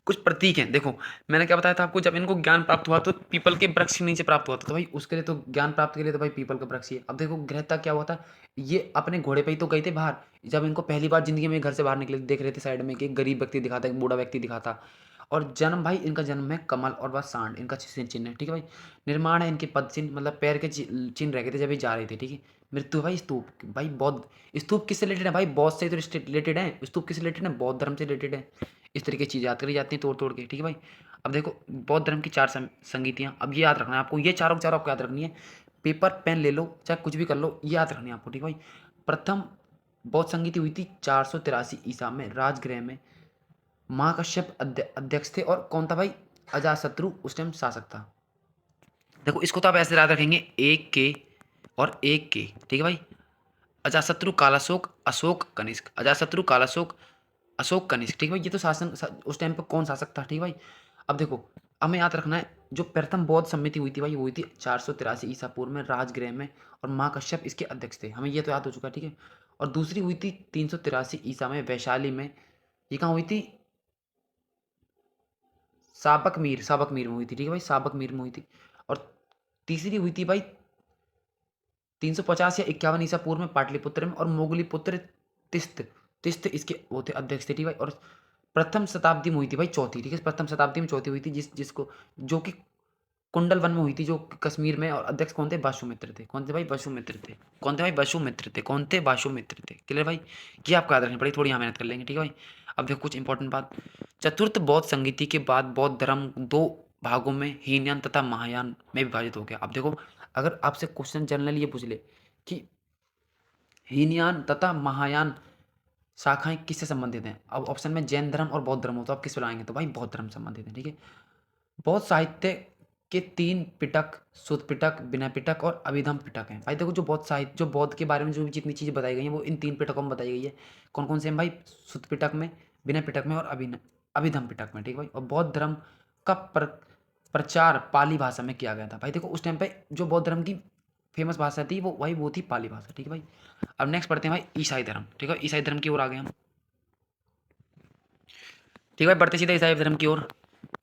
कुछ प्रतीक हैं। देखो मैंने क्या बताया था आपको, जब इनको ज्ञान प्राप्त हुआ तो पीपल के वृक्ष के नीचे प्राप्त हुआ था। तो भाई उसके लिए तो ज्ञान प्राप्त के लिए तो भाई पीपल का वृक्ष ही है। अब देखो गृहता क्या हुआ था, ये अपने घोड़े पे ही तो गए थे बाहर। जब इनको पहली बार जिंदगी में घर से बाहर निकले, देख रहे थे साइड में कि एक गरीब व्यक्ति दिखाता, एक बूढ़ा व्यक्ति दिखाता। और जन्म भाई इनका जन्म है कमल, और वह सांड इनका चिन्ह है, ठीक है भाई। निर्माण है इनके पद चिन्ह, मतलब पैर के चिन्ह रह गए थे जब ये जा रहे थे, ठीक है। मृत्यु भाई स्तूप, भाई बौद्ध स्तूप किससे रिलेटेड है भाई? बौद्ध से तो रिलेटेड है। स्तूप किससे रिलेटेड है? बौद्ध धर्म से रिलेटेड है। इस तरीके की चीज़ याद करी जाती हैं तोड़ तोड़ के, ठीक है भाई। अब देखो बौद्ध धर्म की 4 संगीतियाँ, अब ये याद रखना है आपको। ये चारों के चारों आपको याद रखनी है। पेपर पेन ले लो, चाहे कुछ भी कर लो, ये याद रखनी है आपको, ठीक है भाई। प्रथम बौद्ध संगीति हुई थी 483 ईसा में, राजगृह में। महाकश्यप अध्यक्ष थे। और कौन था भाई? अजातशत्रु उस टाइम शासक था। देखो इसको तो आप ऐसे याद रखेंगे, एक के और एक के, ठीक है भाई। अजातशत्रु कालाशोक अशोक कनिष्क, अजातशत्रु कालाशोक अशोक कनिष्क, ठीक है भाई। ये तो उस टाइम पर कौन शासक था, ठीक है भाई। अब देखो हमें याद रखना है, जो प्रथम बौद्ध सम्मति हुई थी भाई वो हुई थी 483 ईसा पूर्व में, राजगृह में। और महाकश्यप इसके अध्यक्ष थे, हमें ये तो याद हो चुका है, ठीक है। और दूसरी हुई थी 383 ईसा में, वैशाली में। ये कहाँ हुई थी? साबक मीर में हुई थी, ठीक है भाई, साबक मीर में हुई थी। और तीसरी हुई थी भाई 350 या 51 ईसा पूर्व में पाटलिपुत्र में। और मोगली पुत्र तिस्त तिस्त इसके वो थे, अध्यक्ष थे, ठीक है भाई। और प्रथम शताब्दी में हुई थी भाई चौथी, ठीक है। प्रथम शताब्दी में चौथी हुई थी, जिसको जो कि कुंडल वन में हुई थी जो कश्मीर में, और अध्यक्ष कौन थे? वासुमित्र थे। कौन थे भाई? वासुमित्र थे। कौन थे भाई? वासुमित्र थे। कौन थे? वासुमित्र थे। क्लियर भाई? ये आपको याद रखनी पड़ेगी, थोड़ी यहाँ मेहनत कर लेंगे, ठीक है भाई। अब देखो कुछ इंपॉर्टेंट बात। चतुर्थ बौद्ध संगीति के बाद बौद्ध धर्म दो भागों में हीनयान तथा महायान में विभाजित हो गया। अब देखो, अगर आपसे क्वेश्चन जनरल ये पूछ ले कि हीनयान तथा महायान शाखाएं किससे संबंधित हैं, अब ऑप्शन में जैन धर्म और बौद्ध धर्म हो, तो आप किस पर आएंगे? तो भाई बौद्ध धर्म संबंधित है, ठीक है। बौद्ध साहित्य के 3 पिटक, सुत्त पिटक, विनय पिटक और अभिधम पिटक हैं। भाई देखो, जो बौद्ध साहित्य, जो बौद्ध के बारे में जो भी जितनी चीज़ें बताई गई हैं वो इन 3 पिटकों में बताई गई है। कौन कौन से हैं भाई? सुत्त पिटक में, विनय पिटक में और अभिधम पिटक में, ठीक है भाई। और बौद्ध धर्म का प्रचार पाली भाषा में किया गया था। भाई देखो, उस टाइम पे जो बौद्ध धर्म की फेमस भाषा थी वो थी पाली भाषा, ठीक है भाई। अब नेक्स्ट पढ़ते हैं भाई ईसाई धर्म, ठीक है। ईसाई धर्म की ओर आ गए हम, ठीक है भाई। बढ़ते सीधे ईसाई धर्म की ओर।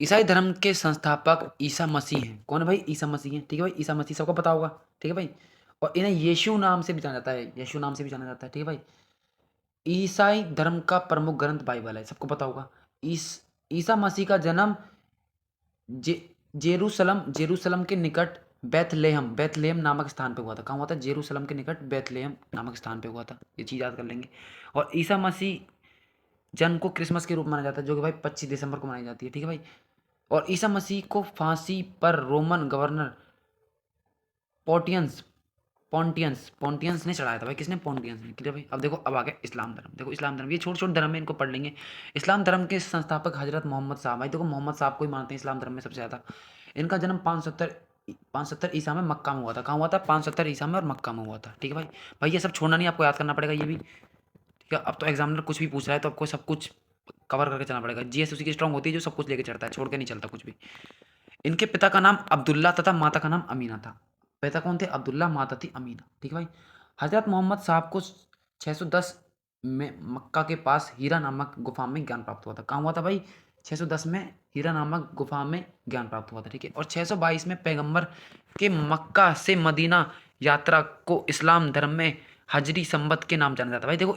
ईसाई धर्म के संस्थापक ईसा मसीह हैं। कौन है भाई? ईसा मसीह हैं, ठीक है भाई। ईसा मसीह सबको पता होगा, ठीक है भाई। और इन्हें यीशु नाम से भी जाना जाता है, यीशु नाम से भी जाना जाता है, ठीक है भाई। ईसाई धर्म का प्रमुख ग्रंथ बाइबल है, सबको पता होगा। ईसा मसीह का जन्म जे जेरूशलम जेरूशलम के निकट बेथलेहम नामक स्थान पे हुआ था। कहाँ हुआ था? जेरूशलम के निकट बेथलेहम नामक स्थान पे हुआ था। ये चीज़ याद कर लेंगे। और ईसा मसीह जन्म को क्रिसमस के रूप में माना जाता है, जो कि भाई 25 दिसंबर को मनाई जाती है, ठीक है भाई। और ईसा मसीह को फांसी पर रोमन गवर्नर पोर्टियंस पॉन्टियंस पॉन्टियंस ने चढ़ाया था। भाई किसने? पॉन्टियंस ने, क्लियर भाई। अब देखो, अब आ गया इस्लाम धर्म। देखो इस्लाम धर्म, ये छोटे छोटे धर्म है, इनको पढ़ लेंगे। इस्लाम धर्म के संस्थापक हजरत मोहम्मद साहब। भाई देखो, मोहम्मद साहब को ही मानते हैं इस्लाम धर्म में सबसे ज़्यादा। इनका जन्म 570 ईसा में मक्का में हुआ था। कहाँ हुआ था? 570 ईसा में और मक्का में हुआ था, ठीक है भाई। भाई ये सब छोड़ना नहीं, आपको याद करना पड़ेगा ये भी, ठीक है। अब तो एग्जामिनर कुछ भी पूछ रहा है तो आपको सब कुछ कवर करके चलना पड़ेगा। जीएस उसी की स्ट्रांग होती है जो सब कुछ लेके चढ़ता है, छोड़ के नहीं चलता कुछ भी। इनके पिता का नाम अब्दुल्ला तथा माता का नाम अमीना था। पिता कौन थे? अब्दुल्ला, माता थी अमीना, ठीक है भाई। हजरत मोहम्मद साहब को 610 में मक्का के पास हीरा नामक गुफा में ज्ञान प्राप्त हुआ था। कहाँ हुआ था भाई? 610 में हीरा नामक गुफा में ज्ञान प्राप्त हुआ था, ठीक है। और 622 में पैगंबर के मक्का से मदीना यात्रा को इस्लाम धर्म में हजरी संबत के नाम जाना जाता है। भाई देखो,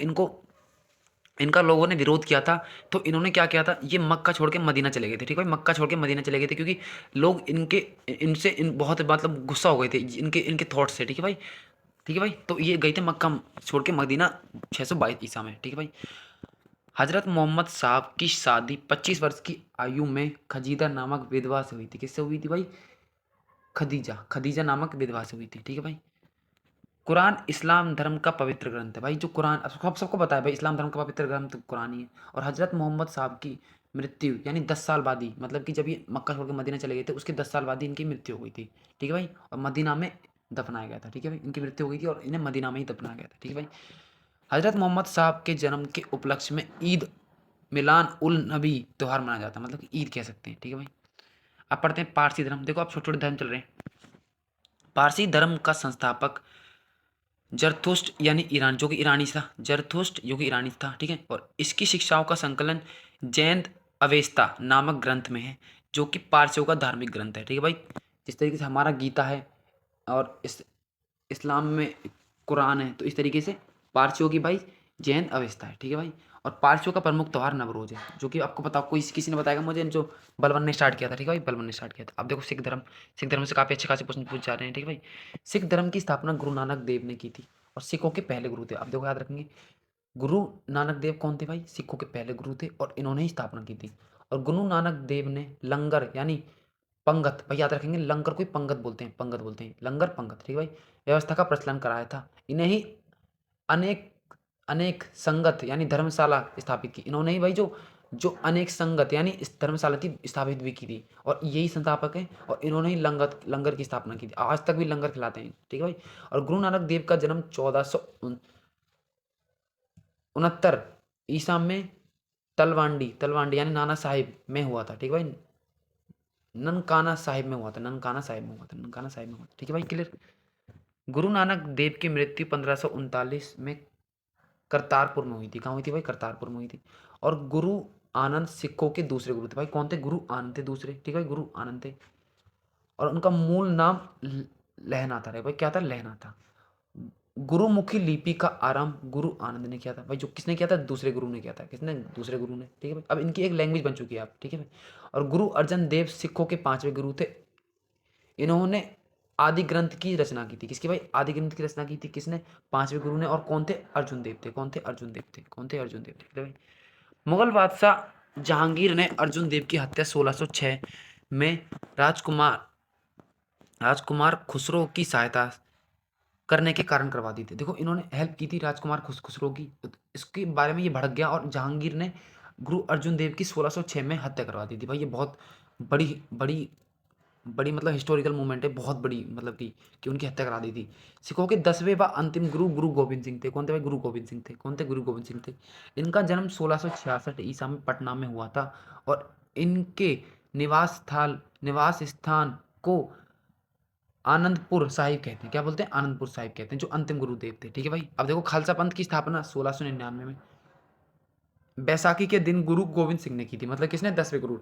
इनका लोगों ने विरोध किया था, तो इन्होंने क्या किया था? ये मक्का छोड़ के मदीना चले गए थे, ठीक है भाई। मक्का छोड़ के मदीना चले गए थे क्योंकि लोग इन बहुत मतलब गुस्सा हो गए थे इनके इनके थॉट्स से, ठीक है भाई। ठीक है भाई, तो ये गए थे मक्का छोड़ के मदीना 622 ईसा में, ठीक है भाई। हजरत मोहम्मद साहब की शादी 25 वर्ष की आयु में खजीदा नामक विधवा से हुई थी। किससे हुई थी भाई? खदीजा नामक विधवा से हुई थी, ठीक है भाई। कुरान इस्लाम धर्म का पवित्र ग्रंथ है। भाई जो कुरान सबको पता है भाई, इस्लाम धर्म का पवित्र ग्रंथ कुरान ही है। और हजरत मोहम्मद साहब की मृत्यु यानी 10 साल बाद ही, मतलब कि जब ये मक्का छोड़ के मदीना चले गए थे उसके 10 साल बाद ही इनकी मृत्यु हो गई थी, ठीक है भाई। और मदीना में दफनाया गया था, ठीक है भाई। इनकी मृत्यु हो गई थी और इन्हें मदीना में ही दफनाया गया था, ठीक है भाई। हजरत मोहम्मद साहब के जन्म के उपलक्ष्य में ईद मिलान उल नबी त्यौहार मनाया जाता है, मतलब कि ईद कह सकते हैं, ठीक है भाई। अब पढ़ते हैं पारसी धर्म। देखो आप छोटे छोटे धर्म चल रहे हैं। पारसी धर्म का संस्थापक जरथुस्ट यानी ईरान, जो कि ईरानी था। जरथुस्ट जो कि ईरानी था, ठीक है। और इसकी शिक्षाओं का संकलन जैन अवेस्ता नामक ग्रंथ में है, जो कि पारसियों का धार्मिक ग्रंथ है, ठीक है भाई। जिस तरीके से हमारा गीता है और इस्लाम में कुरान है, तो इस तरीके से पारसियों की भाई जैन अवेस्ता है, ठीक है भाई। और पारसियों का प्रमुख त्यौहार नवरोज है, जो कि आपको पता, कोई किसी ने बताएगा मुझे, जो बलवन ने स्टार्ट किया था, ठीक है भाई। बलवन ने स्टार्ट किया था। अब देखो सिख धर्म से काफ़ी अच्छे खासे प्रश्न पूछ जा रहे हैं, ठीक है भाई। सिख धर्म की स्थापना गुरु नानक देव ने की थी और सिखों के पहले गुरु थे। अब देखो याद रखेंगे, गुरु नानक देव कौन थे भाई? सिखों के पहले गुरु थे और इन्होंने ही स्थापना की थी। और गुरु नानक देव ने लंगर यानी पंगत, भाई याद रखेंगे, लंगर कोई पंगत बोलते हैं, पंगत बोलते हैं, लंगर पंगत, ठीक है भाई, व्यवस्था का प्रचलन कराया था। इन्हें ही अनेक अनेक संगत यानी धर्मशाला स्थापित की। इन्होंने ही भाई जो जो अनेक संगत यानी इस धर्मशाला थी स्थापित भी की थी, और यही संस्थापक हैं। और इन्होंने ही लंगर की स्थापना की थी। आज तक भी लंगर खिलाते हैं, ठीक है भाई। और गुरु नानक देव का जन्म 1469 ईसा में तलवांडी यानी नाना साहिब में हुआ था, ठीक है भाई। ननकाना साहिब में हुआ था, ठीक है भाई, क्लियर। गुरु नानक देव की मृत्यु 1539 में करतारपुर में हुई थी। कहाँ हुई थी भाई? करतारपुर में हुई थी। और गुरु आनंद सिखों के दूसरे गुरु थे। भाई कौन थे? गुरु आनंद थे दूसरे, ठीक है भाई, गुरु आनंद थे। और उनका मूल नाम लहना था, भाई क्या था? लहना था। गुरुमुखी लिपि का आरंभ गुरु आनंद ने किया था। भाई जो किसने किया था? दूसरे गुरु ने किया था। किसने? दूसरे गुरु ने, ठीक है भाई। अब इनकी एक लैंग्वेज बन चुकी है आप, ठीक है भाई। और गुरु अर्जन देव सिखों के 5वें गुरु थे। इन्होंने आदि ग्रंथ की रचना की थी। किसकी भाई? आदि ग्रंथ की रचना की थी किसने? पांचवें गुरु ने। और कौन थे? अर्जुन देव थे। कौन थे? अर्जुन देव थे। कौन थे? अर्जुन देव थे भाई। मुगल बादशाह जहांगीर ने अर्जुन देव की हत्या 1606 में राजकुमार राजकुमार खुसरो की सहायता करने के कारण करवा दी थी। देखो इन्होंने हेल्प की थी राजकुमार खुसरो की, तो इसके बारे में ये भड़क गया और जहांगीर ने गुरु अर्जुन देव की 1606 में हत्या करवा दी थी। भाई ये बहुत बड़ी बड़ी बड़ी मतलब हिस्टोरिकल मूवमेंट है, बहुत बड़ी मतलब कि उनकी हत्या करा दी थी। सिखों के 10वें व अंतिम गुरु गुरु गोविंद सिंह थे। कौन थे भाई? गुरु गोविंद सिंह थे। कौन थे? गुरु गोविंद सिंह थे। इनका जन्म 1666 ईसा में पटना में हुआ था और इनके निवास स्थान को आनंदपुर साहिब कहते हैं। क्या बोलते हैं? आनंदपुर साहिब कहते हैं, जो अंतिम गुरुदेव थे। ठीक है भाई। अब देखो खालसा पंथ की स्थापना 1699 में बैसाखी के दिन गुरु गोविंद सिंह ने की थी। मतलब किसने? 10वें गुरु,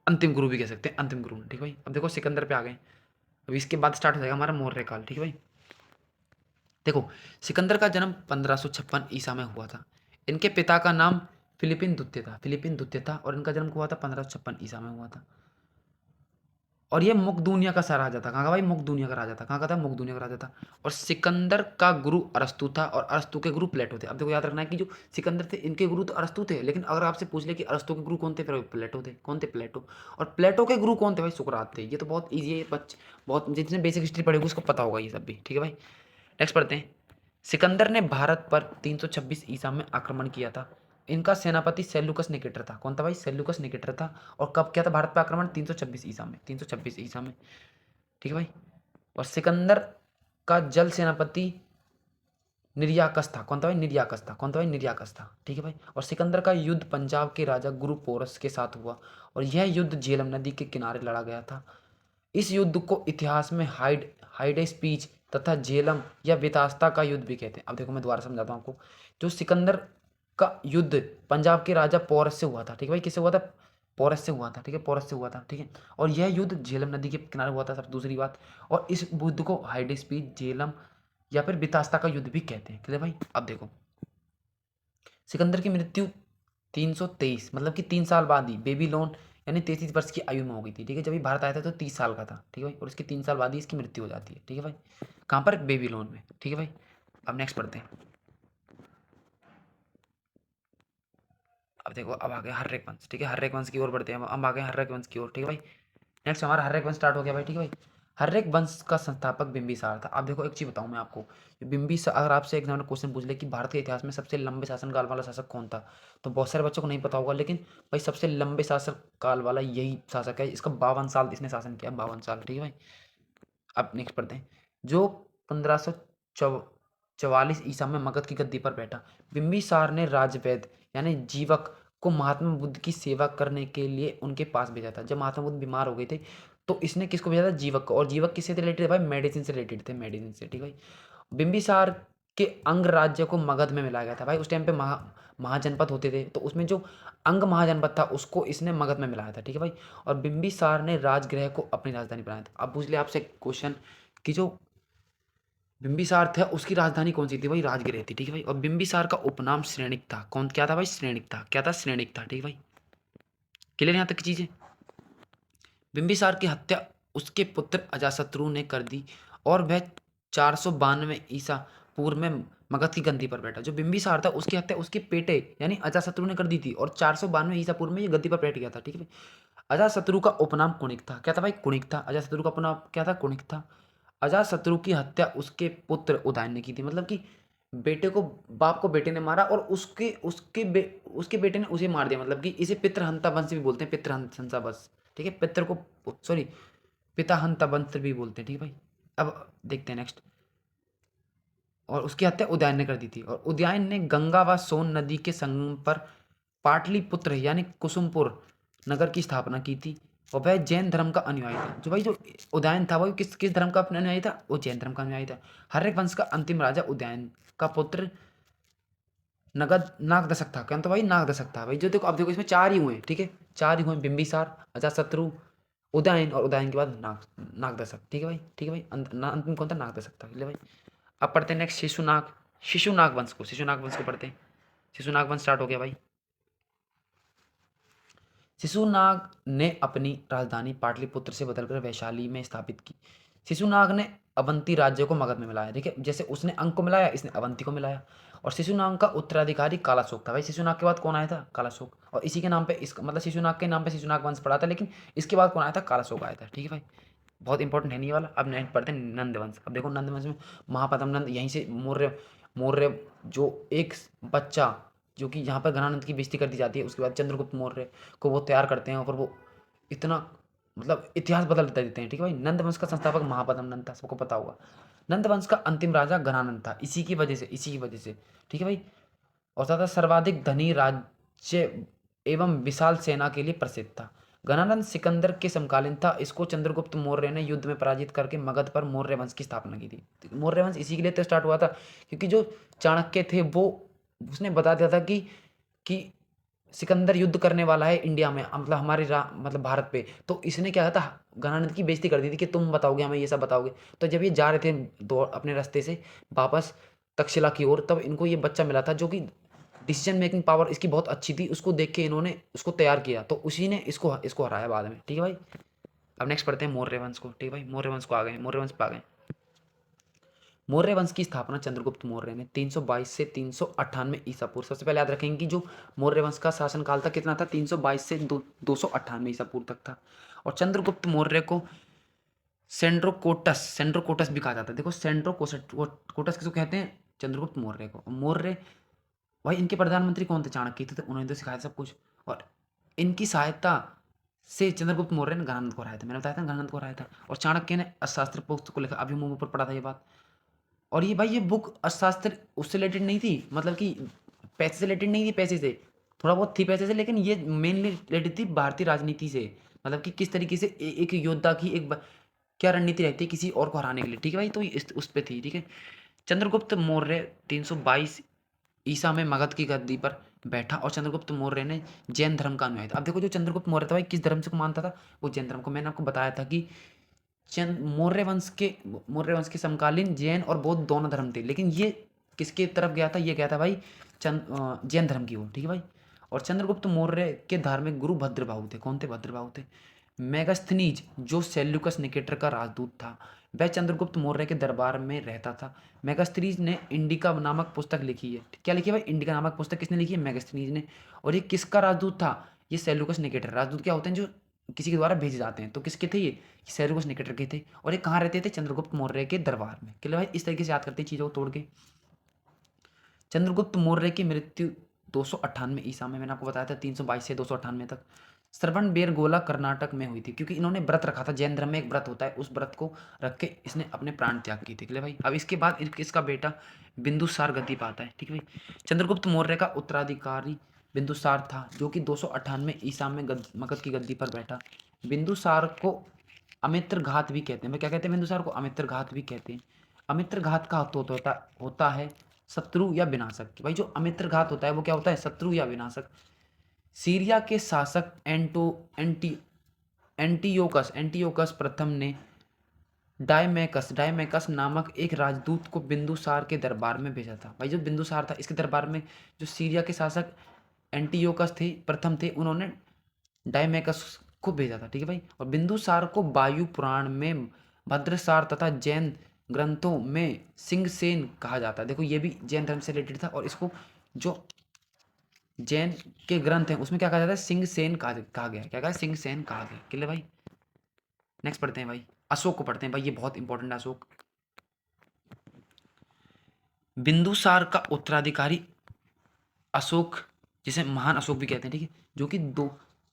अंतिम गुरु भी कह सकते हैं, अंतिम गुरु ने। ठीक है भाई। अब देखो सिकंदर पे आ गए। अब इसके बाद स्टार्ट हो जाएगा हमारा मौर्य काल। ठीक है भाई। देखो सिकंदर का जन्म 1556 ईसा में हुआ था। इनके पिता का नाम फिलिपिन द्वितीय था। फिलिपिन द्वितीय था और इनका जन्म हुआ था 1556 ईसा में हुआ था। और ये मुकदूनिया का सा राजा था। कहाँ का भाई? मुकदूनिया का राजा था। कहाँ का था? मुकदूनिया का राजा था। और सिकंदर का गुरु अरस्तु था और अरस्तु के गुरु प्लेटो थे। अब देखो याद रखना है कि जो सिकंदर थे इनके गुरु तो अरस्तु थे, लेकिन अगर आपसे पूछ ले कि अरस्तु के गुरु कौन थे, फिर प्लेटो थे। कौन थे? प्लेटो। और प्लेटो के गुरु कौन थे भाई? सुकरात थे। ये तो बहुत ईजी है, बहुत जिसने बेसिक हिस्ट्री पढ़ी होगी उसको पता होगा ये सब भी। ठीक है भाई। नेक्स्ट पढ़ते हैं। सिकंदर ने भारत पर 326 ईसा में आक्रमण किया था। इनका सेनापति सेल्यूकस निकेटर था। कौन था भाई? सेल्यूकस निकेटर था। और कब किया था भारत पर आक्रमण? 326 ईसा में। 326 ईसा में। ठीक है भाई। और सिकंदर का जल सेनापति निर्याकस था। कौन था भाई? निर्याकस था। कौन था भाई? निर्याकस था। ठीक है भाई। और सिकंदर का युद्ध पंजाब के राजा गुरु पोरस के साथ हुआ और यह युद्ध झेलम नदी के किनारे लड़ा गया था। इस युद्ध को इतिहास में हाइडे स्पीच तथा झेलम या वितास्ता का युद्ध भी कहते हैं। अब देखो मैं दोबारा समझाता हूँ आपको। जो सिकंदर का युद्ध पंजाब के राजा पोरस से हुआ था। ठीक है भाई। किससे हुआ था? पोरस से हुआ था। ठीक है, पोरस से हुआ था। ठीक है। और यह युद्ध झेलम नदी के किनारे हुआ था। सब दूसरी बात। और इस युद्ध को हाइडे स्पीच, झेलम या फिर बितास्ता का युद्ध भी कहते हैं। क्लियर भाई। अब देखो सिकंदर की मृत्यु 323 मतलब कि 3 साल बाद ही बेबीलोन यानी 33 वर्ष की आयु में हो गई थी। ठीक है। जब ये भारत आया था तो 30 साल का था। ठीक है भाई। और इसके 3 साल बाद ही इसकी मृत्यु हो जाती है। ठीक है भाई। कहाँ पर? बेबीलोन में। ठीक है भाई। अब नेक्स्ट पढ़ते हैं। अब देखो अब आ गए हर्रेक वंश। ठीक है, हर्रेक वंश की ओर बढ़ते हैं। अब आ गए हर्रेक वंश की ओर। ठीक है भाई। नेक्स्ट हमारा हर्रेक वंश स्टार्ट हो गया भाई। ठीक है भाई। हर्रेक वंश का संस्थापक बिंबिसार था। अब देखो एक चीज बताऊं मैं आपको। बिंबिसार, अगर आपसे एग्जाम में क्वेश्चन पूछ ले कि भारत के इतिहास में सबसे लंबे शासनकाल वाला शासक कौन था, तो बहुत सारे बच्चों को नहीं पता होगा, लेकिन भाई सबसे लंबे शासक काल वाला यही शासक है। इसका 52 साल इसने शासन किया। 52 साल। ठीक है भाई। अब नेक्स्ट पढ़ते हैं। जो 1544 ईसा में मगध की गद्दी पर बैठा। बिंबिसार ने राजवैद्य यानी जीवक को महात्मा बुद्ध की सेवा करने के लिए उनके पास भेजा था। जब महात्मा बुद्ध बीमार हो गए थे तो इसने किसको भेजा था? जीवक को। और जीवक किससे रिलेटेड है भाई? मेडिसिन से रिलेटेड थे, मेडिसिन से। ठीक है भाई। बिंबिसार के अंग राज्य को मगध में मिलाया गया था। भाई उस टाइम पे महाजनपद होते थे, तो उसमें जो अंग महाजनपद था उसको इसने मगध में मिलाया था। ठीक है भाई। और बिंबिसार ने राजगृह को अपनी राजधानी बनाया था। अब पूछ लिया आपसे क्वेश्चन कि जो बिंबिसार था उसकी राजधानी कौन सी थी? भाई राजगृह थी। ठीक है भाई। और बिंबिसार का उपनाम श्रेणिक था। कौन? क्या था भाई? श्रेणिक था। क्या था? श्रेणिक था। ठीक है भाई। क्लियर यहाँ तक की चीजें? बिंबिसार की हत्या उसके पुत्र अजाशत्रु ने कर दी और वह 492 ईसा पूर्व में मगध की गद्दी पर बैठा। जो बिंबिसार था उसकी हत्या उसके बेटे यानी अजाशत्रु ने कर दी थी और 492 ईसा पूर्व में ये गद्दी पर बैठ गया था। ठीक है भाई। अजाशत्रु का उपनाम कुणिक था। क्या था भाई? कुणिक था। अजाशत्रु का उपनाम क्या था? कुणिक था। अजाशत्रु की हत्या उसके पुत्र उदयन ने की थी। मतलब कि बेटे को, बाप को बेटे ने मारा और उसके बेटे ने उसे मार दिया। मतलब कि इसे पितृहंता वंश भी बोलते हैं। पितृहंसा वंश। ठीक है। पितर को, सॉरी, पिता हंता वंश भी बोलते हैं। ठीक है भाई। अब देखते हैं नेक्स्ट। और उसकी हत्या उदयन ने कर दी थी। और उदयन ने गंगा व सोन नदी के संगम पर पाटलिपुत्र यानी कुसुमपुर नगर की स्थापना की थी। और वह जैन धर्म का अनुयायी था। जो भाई जो उदयन था वो किस किस धर्म का अपना अनुयायी था? वो जैन धर्म का अनुयायी था। हर्यक वंश का अंतिम राजा उदयन का पुत्र नगद नागदशक था। क्या तो भाई? नागदशक था। भाई जो देखो, अब देखो इसमें चार ही हुए। ठीक है, चार ही हुए। बिंबिसार, अजाशत्रु, उदयन और उदयन के बाद नागदशक। ठीक है भाई। ठीक है भाई। अंतिम कौन था? नागदशक था। ले भाई। अब पढ़ते हैं नेक्स्ट शिशुनाग वंश को पढ़ते हैं। शिशुनाग वंश स्टार्ट हो गया भाई। शिशुनाग ने अपनी राजधानी पाटलिपुत्र से बदलकर वैशाली में स्थापित की। शिशुनाग ने अवंती राज्य को मगध में मिलाया। ठीक है, जैसे उसने अंक को मिलाया, इसने अवंती को मिलाया। और शिशुनाग का उत्तराधिकारी कालाशोक था। भाई शिशुनाग के बाद कौन आया था? कालाशोक। और इसी के नाम पे इसका मतलब शिशुनाग के नाम पे शिशुनाग वंश पड़ा था, लेकिन इसके बाद कौन आया था? कालाशोक आया था। ठीक है भाई, बहुत इंपॉर्टेंट है नहीं ये वाला। अब नेक्स्ट पढ़ते हैं नंद वंश। अब देखो नंद वंश में महापद्म नंद, यहीं से मौर्य मौर्य जो एक बच्चा जो कि यहाँ पर घनानंद की बेइज्जती कर दी जाती है, उसके बाद चंद्रगुप्त मौर्य को वो तैयार करते हैं और फिर वो इतना मतलब इतिहास बदल देते हैं। ठीक है भाई, नंद वंश का संस्थापक महापद्म नंद था, सबको पता होगा। नंद वंश का अंतिम राजा घनानंद था, इसी की वजह से। ठीक है भाई, और ज़्यादा सर्वाधिक धनी राज्य एवं विशाल सेना के लिए प्रसिद्ध था। घनानंद सिकंदर के समकालीन था। इसको चंद्रगुप्त मौर्य ने युद्ध में पराजित करके मगध पर मौर्य वंश की स्थापना की थी। मौर्य वंश इसी के लिए तो स्टार्ट हुआ था, क्योंकि जो चाणक्य थे वो उसने बता दिया था कि सिकंदर युद्ध करने वाला है इंडिया में, मतलब हमारे मतलब भारत पे। तो इसने क्या था, घनानंद की बेइज्जती कर दी थी कि तुम बताओगे हमें, ये सब बताओगे। तो जब ये जा रहे थे दो अपने रास्ते से वापस तक्षशिला की ओर, तब इनको ये बच्चा मिला था जो कि डिसीजन मेकिंग पावर इसकी बहुत अच्छी थी। उसको देख के इन्होंने उसको तैयार किया, तो उसी ने इसको इसको हराया बाद में। ठीक है भाई, अब नेक्स्ट पढ़ते हैं मौर्य वंश को। ठीक है भाई, मौर्य वंश को आ गए, मौर्य वंश पे आ गए। मौर्य वंश की स्थापना चंद्रगुप्त मौर्य ने 322 से 398 ईसा पूर्व। सबसे पहले याद रखेंगे कि जो मौर्य वंश का शासनकाल था कितना था? 322 से 298 ईसा पूर्व तक था। और चंद्रगुप्त मौर्य को सेंड्रोकोटस भी कहा जाता है। देखो सेंड्रोकोटस किसको कहते हैं? चंद्रगुप्त मौर्य को। मौर्य भाई, इनके प्रधानमंत्री कौन थे? चाणक्य थे, तो उन्होंने तो सिखाया सब कुछ। और इनकी सहायता से चंद्रगुप्त मौर्य ने घनानंद को हराया था। मैंने बताया था घनानंद को हराया था। और चाणक्य ने अर्थशास्त्र पुस्तक को लिखा। अभी हम ऊपर पढ़ा था ये बात। और ये भाई ये बुक अर्थशास्त्र उससे रिलेटेड नहीं थी, मतलब कि पैसे से रिलेटेड नहीं थी, पैसे से थोड़ा बहुत थी पैसे से, लेकिन ये मेनली रिलेटेड थी भारतीय राजनीति से। मतलब कि किस तरीके से एक योद्धा की क्या रणनीति रहती है किसी और को हराने के लिए। ठीक है भाई, तो उस पे थी। ठीक है, चंद्रगुप्त मौर्य 322 ईसा में मगध की गद्दी पर बैठा और चंद्रगुप्त मौर्य ने जैन धर्म का अनुयायी था। अब देखो जो चंद्रगुप्त मौर्य था भाई, किस धर्म से मानता था? वो जैन धर्म को। मैंने आपको बताया था कि चंद मौर्य वंश के समकालीन जैन और बौद्ध दोनों धर्म थे, लेकिन ये किसके तरफ गया था? ये गया था भाई जैन धर्म की ओर। ठीक है भाई, और चंद्रगुप्त मौर्य के धार्मिक गुरु भद्रबाहु थे। कौन थे? भद्रबाहु थे। मेगास्थनीज जो सेल्यूकस निकेटर का राजदूत था, वह चंद्रगुप्त मौर्य के दरबार में रहता था। मेगास्थनीज ने इंडिका नामक पुस्तक लिखी है। क्या लिखी है भाई? इंडिका नामक पुस्तक किसने लिखी है? मेगास्थनीज ने। और ये किसका राजदूत था? ये सेल्यूकस निकेटर। राजदूत क्या होते हैं? जो किसी के द्वारा भेजे जाते हैं। तो किसके थे ये? सेल्यूकस निकेटर के थे। और ये कहाँ रहते थे? चंद्रगुप्त मौर्य के दरबार में। चलो भाई, इस तरीके से याद करते हैं चीज़ों को तोड़ के। चंद्रगुप्त मौर्य की मृत्यु 298 ईसा में, मैंने आपको बताया था 322 से 298 तक श्रवण बेरगोला कर्नाटक में हुई थी, क्योंकि इन्होंने व्रत रखा था। जैन धर्म में एक व्रत होता है, उस व्रत को रख के इसने अपने प्राण त्याग किए थे। भाई, अब इसके बाद इसका बेटा बिंदुसार गद्दी पाता है। ठीक है भाई, चंद्रगुप्त मौर्य का उत्तराधिकारी बिंदुसार था, जो कि 298 ईसा में मगध की गद्दी पर बैठा। बिंदुसार को अमित्र घात भी कहते हैं। मैं क्या कहते हैं? बिंदुसार को अमित्र घात भी कहते हैं। अमित्र घात का अर्थ होता है शत्रु या विनाशक। भाई जो अमित्र घात होता है वो क्या होता है? शत्रु या विनाशक। सीरिया के शासक एंटियोकस प्रथम ने डायमेकस नामक एक राजदूत को बिंदुसार के दरबार में भेजा था। भाई जो बिंदुसार था, इसके दरबार में जो सीरिया के शासक एंटियोकस थे प्रथम थे, उन्होंने डायमेकस को भेजा था। ठीक है भाई, और बिंदुसार को वायु पुराण में भद्रसार तथा जैन ग्रंथों में सिंहसेन कहा जाता है। देखो ये भी जैन धर्म से रिलेटेड था, और इसको जो जैन के ग्रंथ हैं उसमें क्या कहा जाता है? सिंहसेन कहा गया। क्या कहा? सिंहसेन कहा गया। क्लियर भाई, नेक्स्ट पढ़ते हैं भाई, अशोक को पढ़ते हैं भाई, ये बहुत इंपॉर्टेंट है अशोक। बिंदुसार का उत्तराधिकारी अशोक, जिसे महान अशोक भी कहते हैं, ठीक है, जो कि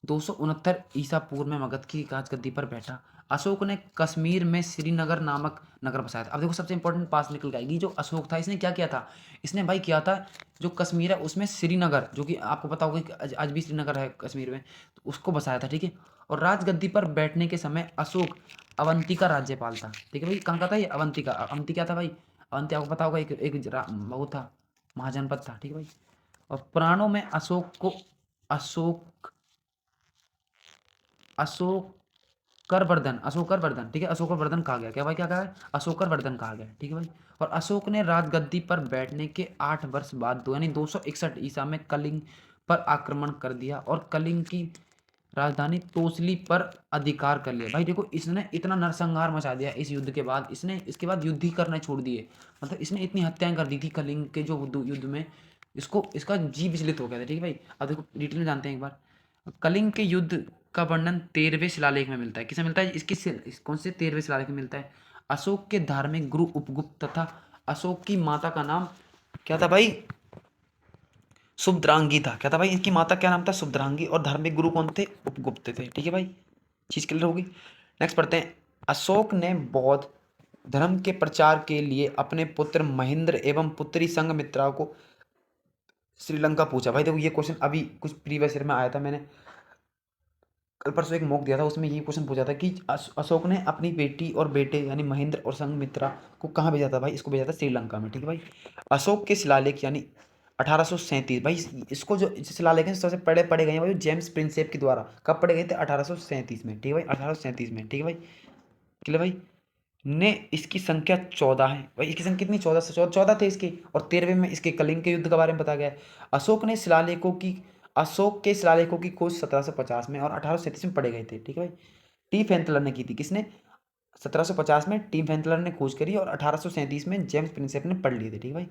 269 ईसा पूर्व में मगध की राजगद्दी पर बैठा। अशोक ने कश्मीर में श्रीनगर नामक नगर बसाया था। अब देखो सबसे इंपॉर्टेंट पास निकल आएगी। जो अशोक था इसने क्या किया था? इसने भाई किया था जो कश्मीर है उसमें श्रीनगर, जो कि आपको पता होगा कि आज भी श्रीनगर है कश्मीर में, तो उसको बसाया था। ठीक है, और राजगद्दी पर बैठने के समय अशोक अवंती का राज्यपाल था। ठीक है भाई, कहाँ का था ये? अवंती का। अवंती क्या था भाई? अवंती आपको पता होगा वो था, महाजनपद था। ठीक है भाई, और पुराणों में अशोक अशोकरवर्धन, ठीक है, अशोकरवर्धन कहा गया। क्या भाई? क्या कहा है? अशोकरवर्धन कहा गया। ठीक है भाई, और अशोक ने राजगद्दी पर बैठने के 8 वर्ष बाद यानी 261 ईसा में कलिंग पर आक्रमण कर दिया और कलिंग की राजधानी तोसली पर अधिकार कर लिया। भाई देखो इसने इतना नरसंहार मचा दिया इस युद्ध के बाद, इसने इसके बाद युद्ध ही करना छोड़ दिए। मतलब इसने इतनी हत्याएं कर दी थी कलिंग के जो युद्ध में, इसको इसका जी विचलित हो गया था। ठीक है भाई, अब देखो डिटेल में जानते हैं एक बार। कलिंग के युद्ध का वर्णन 13वें शिलालेख में मिलता है। किसे मिलता है? कौन से 13वें शिलालेख में मिलता है? अशोक के धार्मिक गुरु उपगुप्त तथा अशोक की माता का नाम क्या था भाई? शुभद्रांगी था। क्या था भाई? इनकी माता क्या नाम था? शुभद्रांगी। और धार्मिक गुरु कौन थे? उपगुप्त थे। ठीक है भाई, चीज क्लियर होगी। नेक्स्ट पढ़ते हैं। अशोक ने बौद्ध धर्म के प्रचार के लिए अपने पुत्र महेंद्र एवं पुत्री संघमित्रा को श्रीलंका पूछा। भाई देखो ये क्वेश्चन अभी कुछ प्रीवियस ईयर में आया था, मैंने कल परसों एक मॉक दिया था, उसमें ये क्वेश्चन पूछा था कि अशोक ने अपनी बेटी और बेटे यानी महेंद्र और संघमित्रा को कहाँ भेजा था? भाई इसको भेजा था श्रीलंका में। ठीक है भाई, अशोक के शिलालेख यानी 1837। भाई इसको जो शिलालेख है सबसे पढ़े पढ़े गए हैं भाई जेम्स प्रिंसेप के द्वारा। कब पढ़े गए थे? 1837 में। ठीक है भाई, 1837 में। ठीक है भाई, क्लियर भाई। ने इसकी संख्या 14 है। भाई इसकी संख्या कितनी? 14 से 14 थे इसके। और 13वें में इसके कलिंग के युद्ध के बारे में बताया गया है। अशोक के शिलालेखों की खोज 1750 में और 1837 में पढ़े गए थे। ठीक है भाई, टी फेंथलर ने की थी। किसने? 1750 में टी फेंथलर ने खोज करी और 1837 में जेम्स प्रिंसेप ने पढ़ लिए थे। ठीक है भाई,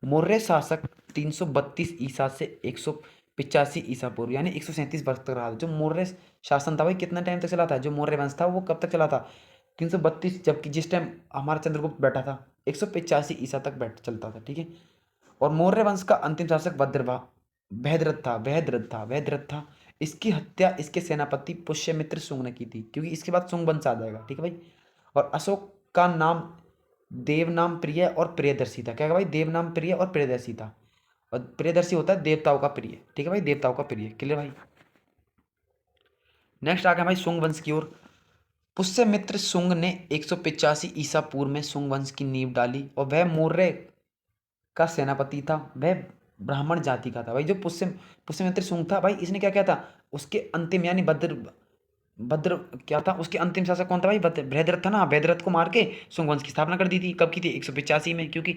मौर्य शासक 332 ईसा से 185 ईसा पूर्व यानी 137 वर्ष तक रहा था। जो मौर्य शासन था भाई कितना टाइम तक चला था? जो मौर्य वंश था वो कब तक चला था? 332, जबकि जिस टाइम हमारा चंद्रगुप्त बैठा था 185 ईसा तक बैठ चलता था। ठीक है, और मौर्य वंश का अंतिम शासक भद्रथ था। इसकी हत्या इसके सेनापति पुष्यमित्र शुंग ने की थी, क्योंकि इसके बाद शुंग वंश आ जाएगा। ठीक है भाई, और अशोक का नाम देवनाम प्रिय और प्रियदर्शी था। क्या भाई? देवनाम प्रिय और प्रियदर्शी था। और प्रियदर्शी होता है देवताओं का प्रिय। ठीक है भाई, देवताओं का प्रिय। क्लियर भाई। नेक्स्ट आ गया भाई शुंग वंश की ओर। पुष्यमित्र शुंग ने 185 ईसा पूर्व में शुंग वंश की नींव डाली और वह मौर्य का सेनापति था। वह ब्राह्मण जाति का था। भाई जो पुष्यमित्र शुंग था भाई, इसने क्या किया था? उसके अंतिम यानी भद्र भद्र क्या था? उसके अंतिम शासक कौन था भाई? बृहद्रथ था ना। बृहद्रथ को मार के शुंग वंश की स्थापना कर दी थी। कब की थी? 185 में। क्योंकि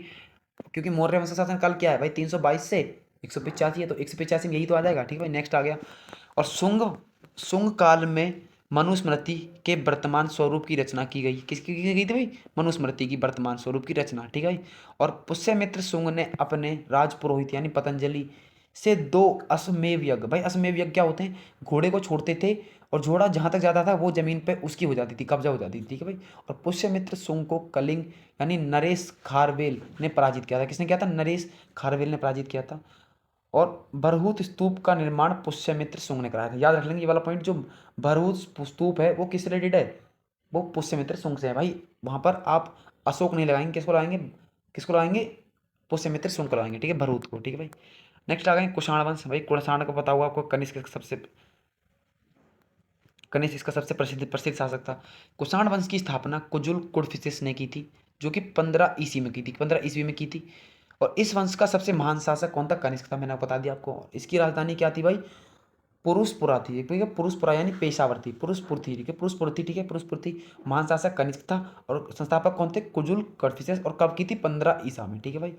क्योंकि मौर्य वंश का शासन काल क्या है भाई? 322 से 185 है, तो 185 में यही तो आ जाएगा। ठीक है भाई, नेक्स्ट आ गया। और शुंग शुंग काल में मनुस्मृति के वर्तमान स्वरूप की रचना की गई। किसकी की गई थी भाई? मनुस्मृति की वर्तमान स्वरूप की रचना। ठीक है भाई, और पुष्यमित्र शुंग ने अपने राजपुरोहित यानी पतंजलि से 2 अश्वमेध यज्ञ। भाई अश्वमेध यज्ञ क्या होते हैं? घोड़े को छोड़ते थे और घोड़ा जहां तक जाता था वो जमीन पे उसकी हो जाती थी, कब्जा हो जाती थी। ठीक है भाई, और पुष्यमित्र शुंग को कलिंग यानी नरेश खारवेल ने पराजित किया था। किसने किया था? नरेश खारवेल ने पराजित किया था। और बरहूत स्तूप का निर्माण पुष्यमित्र शुंग ने कराया था। याद रख लेंगे ये वाला पॉइंट। जो बरहूत स्तूप है वो किस रिलेटेड है? वो पुष्यमित्र शुंग से है भाई। वहां पर आप अशोक नहीं लगाएंगे, किसको लगाएंगे? किसको लगाएंगे? पुष्यमित्र शुंग को लगाएंगे। ठीक है, भरहूत को। ठीक है भाई, नेक्स्ट आ गए कुषाण वंश। भाई कुषाण को पता होगा आपको, कनिष्क इसका सबसे प्रसिद्ध प्रसिद्ध शासक था। कुषाण वंश की स्थापना कुजुल कुडफिसेस ने की थी, जो कि 15 ईसी में की थी, 15 ईस्वी में की थी। और इस वंश का सबसे महान शासक कौन था? कनिष्क था। मैंने आपको बता दिया आपको। इसकी राजधानी क्या थी भाई? पुरुषपुरा थी। ठीक है, पुरुषपुरा यानी पेशावर थी, पुरुषपुर थी। ठीक है, पुरुषपुर थी। ठीक है, पुरुषपुर थी। महान शासक कनिष्क था। और संस्थापक कौन थे? कुजुल कड़फिसेस। और कब की थी? 15 ईसा में। ठीक है भाई,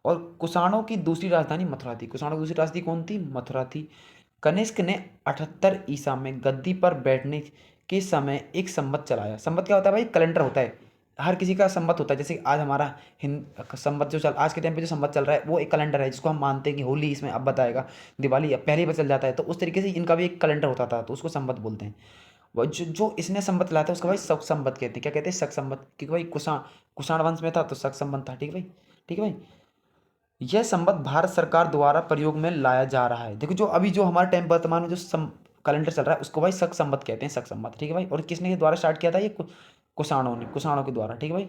और कुषाणों की दूसरी राजधानी मथुरा थी। कुषाणों की दूसरी राजधानी कौन थी? मथुरा थी। कनिष्क ने 78 ईसा में गद्दी पर बैठने के समय एक संवत चलाया। संवत क्या होता है भाई? कैलेंडर होता है। हर किसी का संवत होता है। जैसे आज हमारा हिंद संवत जो चल आज के टाइम पे जो संवत चल रहा है वो एक कैलेंडर है, जिसको हम मानते हैं कि होली इसमें अब बताएगा, दिवाली अब पहले ही पता चल जाता है। तो उस तरीके से इनका भी एक कैलेंडर होता था, तो उसको संवत बोलते हैं। वो जो इसने संवत लाया था उसको भाई शक संवत कहते हैं। क्या कहते हैं? शक संवत। क्योंकि भाई कुषाण वंश में था तो शक संवत था। ठीक है भाई, ठीक है भाई, यह संबंध भारत सरकार द्वारा प्रयोग में लाया जा रहा है। देखो जो अभी जो हमारे टाइम वर्तमान में जो कैलेंडर चल रहा है उसको भाई शक संबंध कहते हैं, शक संबंध। ठीक है भाई, और किसने के द्वारा स्टार्ट किया था? ये कुषाणों के द्वारा। ठीक है भाई,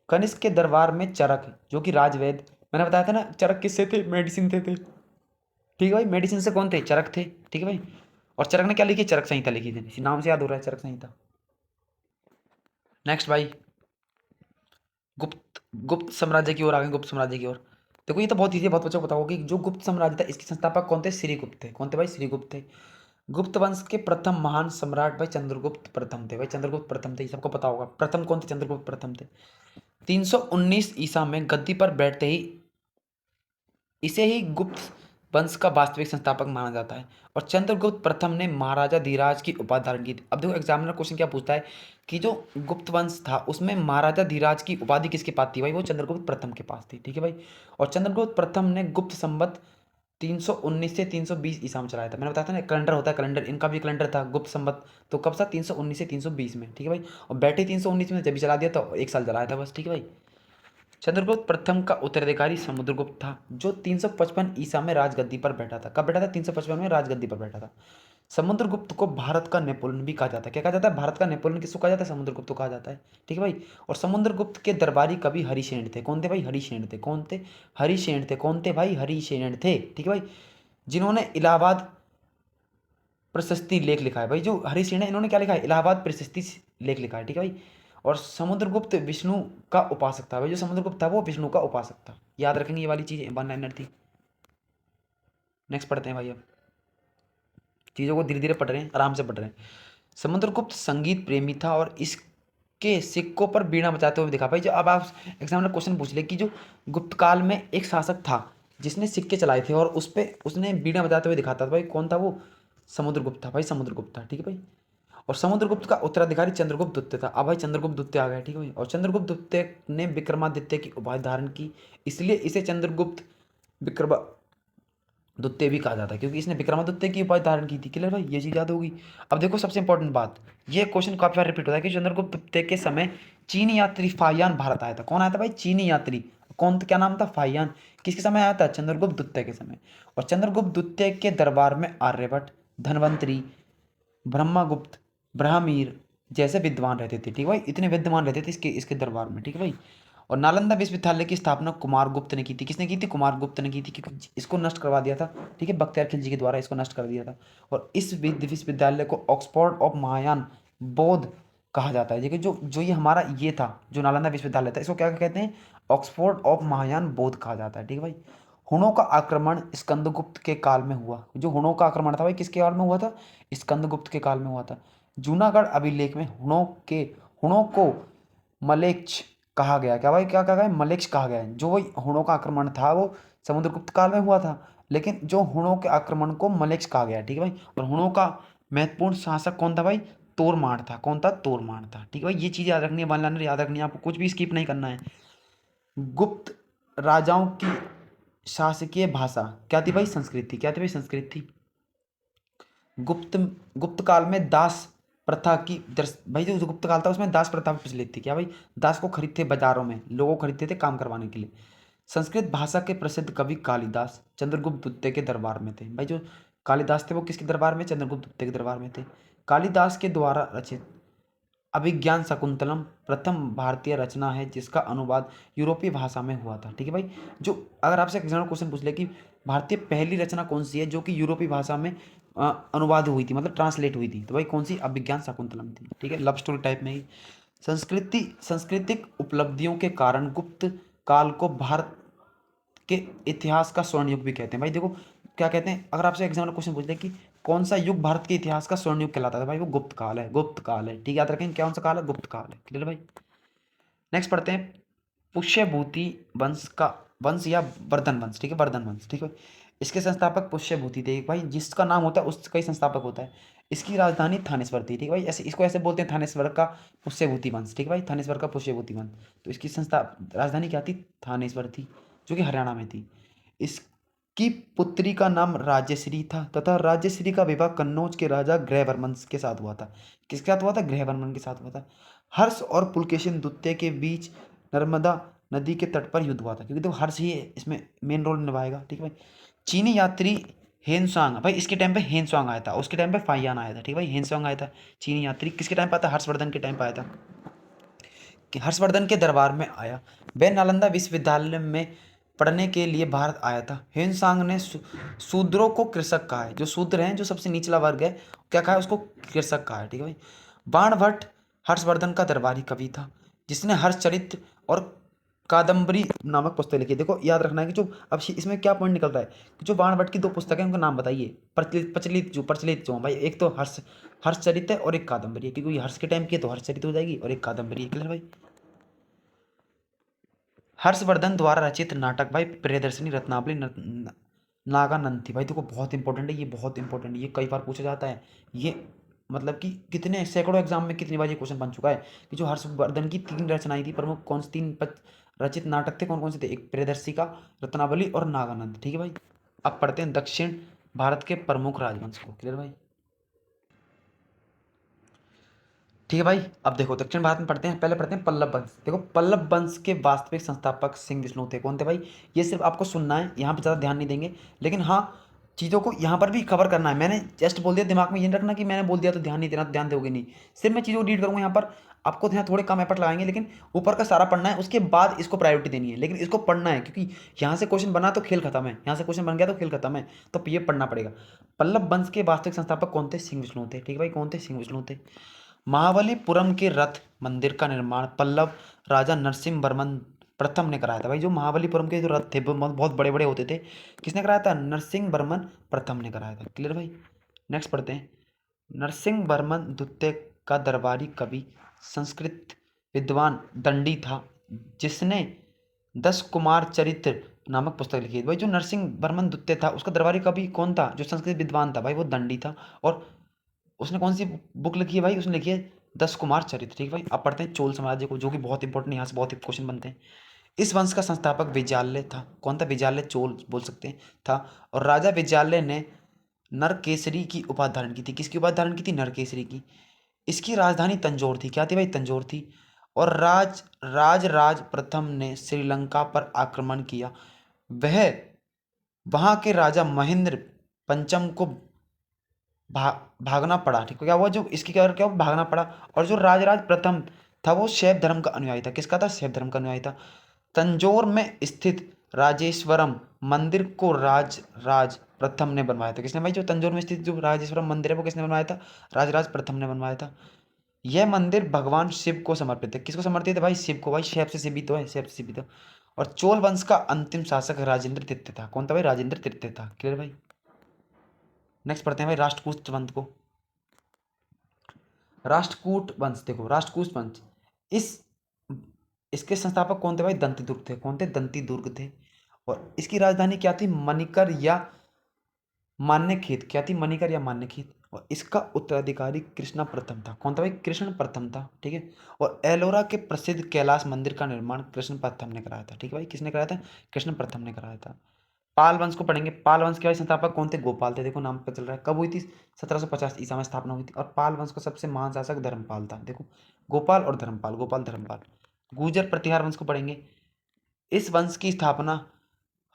कनिष्क के दरबार में चरक जो कि राजवैद्य, मैंने बताया था ना चरक किससे थे? मेडिसिन थे। ठीक है भाई, मेडिसिन से कौन थे? चरक थे। ठीक है भाई, और चरक ने क्या लिखी? चरक संहिता लिखी थी। इसी नाम से याद हो रहा है, चरक संहिता। नेक्स्ट भाई, गुप्त गुप्त साम्राज्य की ओर आ गए। गुप्त साम्राज्य की ओर देखो, ये तो बहुत इजी, बहुत बच्चों को पता होगा कि जो गुप्त साम्राज्य था इसके संस्थापक कौन थे? श्रीगुप्त थे। कौन थे भाई? श्रीगुप्त थे। गुप्त वंश के प्रथम महान सम्राट भाई चंद्रगुप्त प्रथम थे। भाई चंद्रगुप्त प्रथम थे, ये सबको पता होगा। प्रथम कौन थे? चंद्रगुप्त प्रथम थे। 319 ईसा में गद्दी पर बैठते ही इसे ही गुप्त वंश का वास्तविक संस्थापक माना जाता है। और चंद्रगुप्त प्रथम ने महाराजा धीराज की उपाधि धारण की थी। अब देखो एग्जामिनर क्वेश्चन क्या पूछता है कि जो गुप्त वंश था उसमें महाराजा धीराज की उपाधि किसके पास थी भाई, वो चंद्रगुप्त प्रथम के पास थी, ठीक है भाई। और चंद्रगुप्त प्रथम ने गुप्त संवत 319 से 320 ईसा में चलाया था। मैंने बताया था ना, कैलेंडर होता है, कैलेंडर, इनका भी कैलेंडर था गुप्त संवत। तो कब था, 319 से 320 में, ठीक है भाई। और बैठे 319 में जब भी चला दिया तो 1 साल चलाया था बस, ठीक है भाई। चंद्रगुप्त प्रथम का उत्तराधिकारी समुद्रगुप्त था, जो 355 ईसा में राजगद्दी पर बैठा था। कब बैठा था, 355 में राजगद्दी पर बैठा था। समुद्रगुप्त को भारत का नेपोलियन भी कहा जाता है। क्या कहा जाता है, भारत का नेपोलियन किसको कहा जाता है, समुद्रगुप्त को कहा जाता है, ठीक है भाई। और समुद्रगुप्त के दरबारी कवि हरिसेन थे। कौन थे भाई, हरिसेन थे। कौन थे, हरिसेन थे। कौन थे भाई, हरिसेन थे, ठीक है भाई। जिन्होंने इलाहाबाद प्रशस्ति लेख लिखा है भाई, जो हरिसेन है इन्होंने क्या लिखा है, इलाहाबाद प्रशस्ति लेख लिखा है, ठीक है भाई। और समुद्रगुप्त विष्णु का उपासक था भाई, जो समुद्रगुप्त था वो विष्णु का उपासक था। याद रखेंगे ये वाली चीज़, वन लाइनर थी। नेक्स्ट पढ़ते हैं भाई, अब चीज़ों को धीरे धीरे पढ़ रहे हैं, आराम से पढ़ रहे हैं। समुद्रगुप्त संगीत प्रेमी था और इसके सिक्कों पर बीड़ा बजाते हुए दिखा भाई। जो अब आप एग्जामिनर क्वेश्चन पूछ ले कि जो गुप्त काल में एक शासक था जिसने सिक्के चलाए थे और उस पे उसने बीड़ा बजाते हुए दिखाता था भाई, कौन था वो, समुद्रगुप्त था भाई, समुद्रगुप्त था, ठीक है भाई। और समुद्रगुप्त का उत्तराधिकारी चंद्रगुप्त द्वितीय था। अब भाई चंद्रगुप्त द्वितीय आ गया, ठीक है भाई। और चंद्रगुप्त द्वितीय ने विक्रमादित्य की उपाधि धारण की, इसलिए इसे चंद्रगुप्त विक्रमादित्य भी कहा जाता है, क्योंकि इसने विक्रमादित्य की उपाधि धारण की थी। क्लियर भाई, ये चीज़ याद होगी। अब देखो सबसे इंपॉर्टेंट बात, ये क्वेश्चन काफी बार रिपीट होता है कि चंद्रगुप्त द्वितीय के समय चीनी यात्री फाहियान भारत आया था। कौन आया था भाई, चीनी यात्री। कौन, क्या नाम था, फाहियान। किसके समय आया था, चंद्रगुप्त द्वितीय के समय। और चंद्रगुप्त द्वितीय के दरबार में आर्यभट्ट, धनवंतरी, ब्रह्मगुप्त, ब्राह्मीर जैसे विद्वान रहते थे, ठीक है भाई। इतने विद्वान रहते थे इसके इसके दरबार में, ठीक है भाई। और नालंदा विश्वविद्यालय की स्थापना कुमारगुप्त ने की थी। किसने की थी, कुमारगुप्त ने की थी, क्योंकि इसको नष्ट करवा दिया था, ठीक है, बख्तियार खिलजी के द्वारा इसको नष्ट कर दिया था। और इस विश्वविद्यालय को ऑक्सफोर्ड ऑफ महायान बौद्ध कहा जाता है। देखिए जो जो ये हमारा ये था, जो नालंदा विश्वविद्यालय था, इसको क्या कहते हैं, ऑक्सफोर्ड ऑफ महायान बौद्ध कहा जाता है, ठीक है भाई। हुणों का आक्रमण स्कंदगुप्त के काल में हुआ। जो हुणों का आक्रमण था भाई, किसके काल में हुआ था, स्कंदगुप्त के काल में हुआ था। जूनागढ़ अभिलेख में हुणों को मलेच्छ कहा गया। क्या भाई, क्या कहा गया, मलेच्छ कहा गया है। जो हुणों का आक्रमण था वो समुद्रगुप्त काल में हुआ था, लेकिन जो हुणों के आक्रमण को मलेच्छ कहा गया, ठीक है भाई। और हुणों का महत्वपूर्ण शासक कौन था भाई, तोरमाण था। कौन था, तोरमाण था, ठीक है भाई। ये चीज़ याद रखनी है, वन लाइनर याद रखनी है आपको, कुछ भी स्किप नहीं करना है। गुप्त राजाओं की शासकीय भाषा क्या थी भाई, संस्कृत थी। क्या थी भाई, संस्कृत थी। गुप्त गुप्त काल में दास प्रथा की भाई, जो गुप्त काल था उसमें दास प्रथा प्रचलित थी। क्या भाई, दास को खरीदते बाजारों में, लोगों को खरीदते थे काम करवाने के लिए। संस्कृत भाषा के प्रसिद्ध कवि कालिदास चंद्रगुप्त द्वितीय के दरबार में थे भाई। जो कालिदास थे वो किसके दरबार में, चंद्रगुप्त द्वितीय के दरबार में थे। कालिदास के द्वारा रचित अभिज्ञान शकुंतलम प्रथम भारतीय रचना है जिसका अनुवाद यूरोपीय भाषा में हुआ था, ठीक है भाई। जो अगर आपसे एग्जाम क्वेश्चन पूछ ले कि भारतीय पहली रचना कौन सी है जो कि यूरोपीय भाषा में अनुवाद हुई थी, मतलब ट्रांसलेट हुई थी, तो भाई कौन सी, अभिज्ञान शकुंतलम थी, ठीक है, लव स्टोरी टाइप में ही। सांस्कृतिक उपलब्धियों के कारण गुप्त काल को भारत के इतिहास का स्वर्ण युग भी कहते हैं भाई। देखो क्या कहते हैं, अगर आपसे एग्जाम में क्वेश्चन पूछ ले कि कौन सा युग भारत के इतिहास का स्वर्ण युग कहलाता था, भाई वो गुप्त काल है, गुप्त काल है, ठीक है, याद रखें कौन सा काल है, गुप्त काल है। क्लियर भाई। नेक्स्ट पढ़ते हैं, पुष्यभूति वंश का वंश या वर्धन वंश, ठीक है, वर्धन वंश, ठीक है। इसके संस्थापक पुष्यभूति थे भाई, जिसका नाम होता है उसका ही संस्थापक होता है। इसकी राजधानी थानेश्वर थी, ठीक है भाई। ऐसे इसको ऐसे बोलते हैं, थानेश्वर का पुष्यभूति वंश, ठीक है भाई, थानेश्वर का पुष्यभूति वंश। तो इसकी राजधानी क्या थी, थानेश्वर थी, जो कि हरियाणा में थी। इसकी पुत्री का नाम राजश्री था तथा राजश्री का विवाह कन्नौज के राजा ग्रहवर्मन के साथ हुआ था। किसके साथ हुआ था, ग्रहवर्मन के साथ हुआ था। हर्ष और पुलकेशिन द्वितीय के बीच नर्मदा नदी के तट पर युद्ध हुआ था, क्योंकि तो हर्ष ही इसमें मेन रोल निभाएगा, ठीक है भाई। चीनी यात्री हेनसांग भाई, इसके टाइम पे हेनसांग आया था, उसके टाइम पे फाइयान आया था, ठीक है भाई, हेनसांग आया था। चीनी यात्री किसके टाइम पे आया था, हर्षवर्धन के टाइम पे आया था, कि हर्षवर्धन के दरबार में आया। वह नालंदा विश्वविद्यालय में पढ़ने के लिए भारत आया था। हेनसांग ने शूद्रों को कृषक कहा है। जो शूद्र हैं, जो सबसे निचला वर्ग है, क्या कहा है, उसको कृषक कहा है, ठीक है भाई। बाणभट्ट हर्षवर्धन का दरबारी कवि था, जिसने हर्षचरित और कादम्बरी नामक पुस्तक लिखी। देखो याद रखना है कि जो अब इसमें क्या पॉइंट निकल रहा है कि जो बाणभट्ट की 2 पुस्तकें उनका नाम बताइए, प्रचलित जो हैं भाई, एक तो हर्षचरित है और एक कादम्बरी है, क्योंकि हर्ष के टाइम की है तो हर्षचरित हो जाएगी और एक कादम्बरी है। क्लियर भाई। हर्षवर्धन द्वारा रचित नाटक भाई प्रियदर्शनी, रत्नावली, नागानंद थी। भाई देखो बहुत इंपॉर्टेंट है, ये बहुत इंपॉर्टेंट है, ये कई बार पूछा जाता है। ये मतलब कि कितने सैकड़ों एग्जाम में कितनी बार ये क्वेश्चन बन चुका है कि जो हर्षवर्धन की 3 रचनाएं थी प्रमुख, कौन से 3 रचित नाटक थे, कौन कौन से थे? एक प्रियदर्शिका, रत्नावली और नागानंद। ठीक है भाई। अब पढ़ते हैं दक्षिण भारत के प्रमुख राजवंश को। क्लियर भाई? ठीक है भाई। अब देखो दक्षिण भारत में पढ़ते हैं, पहले पढ़ते हैं पल्लव वंश। देखो पल्लव वंश के वास्तविक संस्थापक सिंह विष्णु थे। कौन थे भाई? ये सिर्फ आपको सुनना है, यहाँ पे ज़्यादा ध्यान नहीं देंगे, लेकिन हाँ चीज़ों को यहाँ पर भी कवर करना है। मैंने जस्ट बोल दिया, दिमाग में ये नहीं रखना कि मैंने बोल दिया तो ध्यान नहीं देना, तो ध्यान दोगे नहीं। सिर्फ मैं चीज़ों को रीड करूँगा यहाँ पर, आपको यहाँ थोड़े कम एफर्ट लगाएंगे, लेकिन ऊपर का सारा पढ़ना है, उसके बाद इसको प्रायोरिटी देनी है। लेकिन इसको पढ़ना है क्योंकि यहाँ से क्वेश्चन बना तो खेल खत्म है, यहाँ से क्वेश्चन बन गया तो खेल खत्म है, तो ये पढ़ना पड़ेगा। पल्लव वंश के वास्तविक संस्थापक कौन थे? सिंह विष्णु थे। ठीक है भाई, कौन थे? सिंह विष्णु थे। महाबलीपुरम के रथ मंदिर का निर्माण पल्लव राजा नरसिंह वर्मन प्रथम ने कराया था। भाई जो महाबलीपुरम के जो रथ थे बहुत बड़े बड़े होते थे, किसने कराया था? नरसिंह वर्मन प्रथम ने कराया था। क्लियर भाई? नेक्स्ट पढ़ते हैं। नरसिंह वर्मन द्वितीय का दरबारी कवि, संस्कृत विद्वान, दंडी था, जिसने 10 कुमार चरित्र नामक पुस्तक लिखी है। भाई जो नरसिंह वर्मन द्वितीय था, उसका दरबारी कवि कौन था? जो संस्कृत विद्वान था भाई, वो दंडी था। और उसने कौन सी बुक लिखी है भाई? उसने लिखी है 10 कुमार चरित्र। ठीक है भाई। अब पढ़ते हैं चोल साम्राज्य को, जो कि बहुत इंपॉर्टेंट, यहाँ से बहुत क्वेश्चन बनते हैं। इस वंश का संस्थापक विजयालय था। कौन था? विजयालय चोल बोल सकते हैं था। और राजा विजयालय ने नरकेसरी की उपाधि धारण की थी। किसकी उपाधि धारण की थी? नरकेसरी की। इसकी राजधानी तंजौर थी। क्या थी भाई? तंजौर थी। और राज प्रथम ने श्रीलंका पर आक्रमण किया। वह वहां के राजा महेंद्र पंचम को भागना पड़ा। ठीक है, क्या हुआ? जो इसकी क्या क्या हुआ? भागना पड़ा। और जो राजराज प्रथम था वो शैव धर्म का अनुयायी था। किसका था? शैव धर्म का अनुयायी था। तंजौर में स्थित राजेश्वरम मंदिर को राज प्रथम ने बनवाया था। किसने भाई? जो तंजौर में स्थित जो राजेश्वरम मंदिर है वो किसने बनवाया था? राजराज प्रथम ने बनवाया था। यह मंदिर भगवान शिव को समर्पित है। किसको समर्पित है भाई? शिव को। भाई शैव से शिव ही तो है, शैव से शिव ही तो। और चोल वंश का अंतिम शासक राजेंद्र तृतीय था। कौन था भाई? राजेंद्र तृतीय था। क्लियर भाई? नेक्स्ट पढ़ते हैं भाई राष्ट्रकूट वंश को। राष्ट्रकूट वंश, देखो राष्ट्रकूट वंश, इस इसके संस्थापक कौन थे भाई? दंतीदुर्ग थे। कौन थे? दंतीदुर्ग थे। और इसकी राजधानी क्या थी? मणिकर या मान्यखेत। क्या थी? मणिकर या मान्यखेत। और इसका उत्तराधिकारी कृष्णा प्रथम था। कौन था भाई? कृष्ण प्रथम था। ठीक है। और एलोरा के प्रसिद्ध कैलाश मंदिर का निर्माण कृष्ण प्रथम ने कराया था। ठीक है भाई, किसने कराया था? कृष्ण प्रथम ने कराया था। पाल वंश को पढ़ेंगे। पाल वंश के भाई संस्थापक कौन थे? गोपाल थे। देखो नाम पता चल रहा है। कब हुई थी? 1750 ईसा में स्थापना हुई थी। और पाल वंश का सबसे महान शासक धर्मपाल था। देखो गोपाल और धर्मपाल, गोपाल धर्मपाल। गुर्जर प्रतिहार वंश को पढ़ेंगे। इस वंश की स्थापना